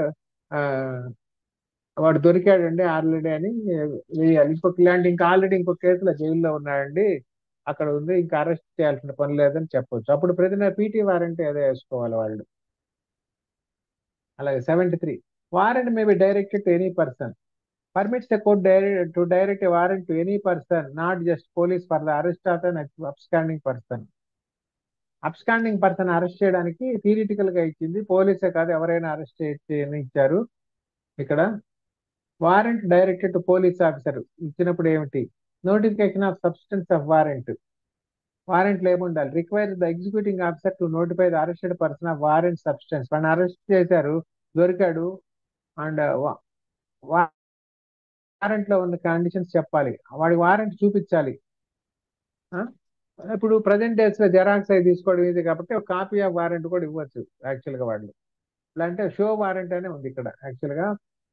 వాడు దొరికాడండి ఆల్రెడీ అని వేయాలి. ఇలాంటి ఇంకా ఆల్రెడీ ఇంకో కేసులో జైల్లో ఉన్నాడండి, అక్కడ ఉంది, ఇంకా అరెస్ట్ చేయాల్సిన పని లేదని చెప్పొచ్చు. అప్పుడు ప్రతి పీటీ వారెంట్ ఏదో వేసుకోవాలి వాళ్ళు. అలాగే 73, warrant may B directed to any person. Permits the court to direct a warrant to any person, not just police, for the arrest of an absconding person. Absconding person arrest చేయడానికి theoretical గా ఇచ్చింది, పోలీసే కాదు ఎవరైనా arrest చేయని ఇచ్చారు. ఇక్కడ warrant directed to police officer ఇచ్చినప్పుడు ఏమిటి? Notification off substance of warrant. Warrant లో ఏముండాలి? Require the executing officer to notify the arrested person of warrant substance. వాడిని అరెస్ట్ చేశారు, దొరికాడు, అండ్ వారెంట్ లో ఉన్న కండిషన్స్ చెప్పాలి, వాడికి వారెంట్ చూపించాలి. ఇప్పుడు ప్రజెంట్ డేస్ లో జెరాక్స్ అయి తీసుకోవడం ఇది కాబట్టి ఒక కాపీ ఆఫ్ వారెంట్ కూడా ఇవ్వచ్చు యాక్చువల్ గా వాళ్ళు. ఇలా అంటే షో వారెంట్ అనే ఉంది ఇక్కడ యాక్చువల్ గా.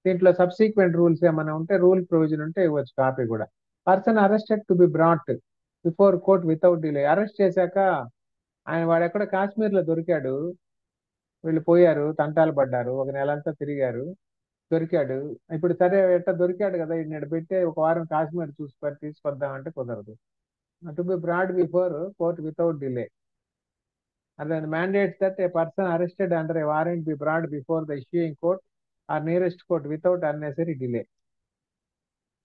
దీంట్లో సబ్సీక్వెంట్ రూల్స్ ఏమైనా ఉంటే, రూల్ ప్రొవిజన్ ఉంటే ఇవ్వచ్చు కాపీ కూడా. Person arrested to be brought before court without delay. Arrest చేశాక వాడు ఎక్కడ కాశ్మీర్ లో దొరికాడు, వీళ్ళు పోయారు, తంటాలు పడ్డారు, ఒక నెలంతా తిరిగారు, దొరికాడు. ఇప్పుడు సరే ఎట్లా దొరికాడు కదా, ఈయన పెట్టి ఒక వారం కాశ్మీర్ చూసుకొని తీసుకొద్దామంటే కుదరదు. To be brought before court without delay. And then mandates that a person arrested under a warrant be brought before the issuing court or nearest court without unnecessary delay,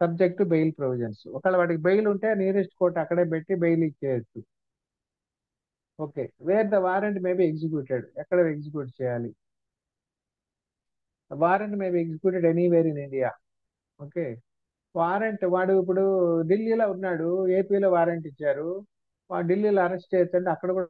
subject to bail provisions. ఒకవేళ వాడికి bail ఉంటే nearest court అక్కడే పెట్టి bail ఇచ్చేయచ్చు. Okay, where the warrant may be executed. ఎక్కడ execute చేయాలి? Warrant may be executed anywhere in India. Okay, warrant వాడు ఇప్పుడు ఢిల్లీలో ఉన్నాడు, ఏపీలో వారెంట్ ఇచ్చారు, వాడు ఢిల్లీలో అరెస్ట్ చేయొచ్చు అంటే అక్కడ కూడా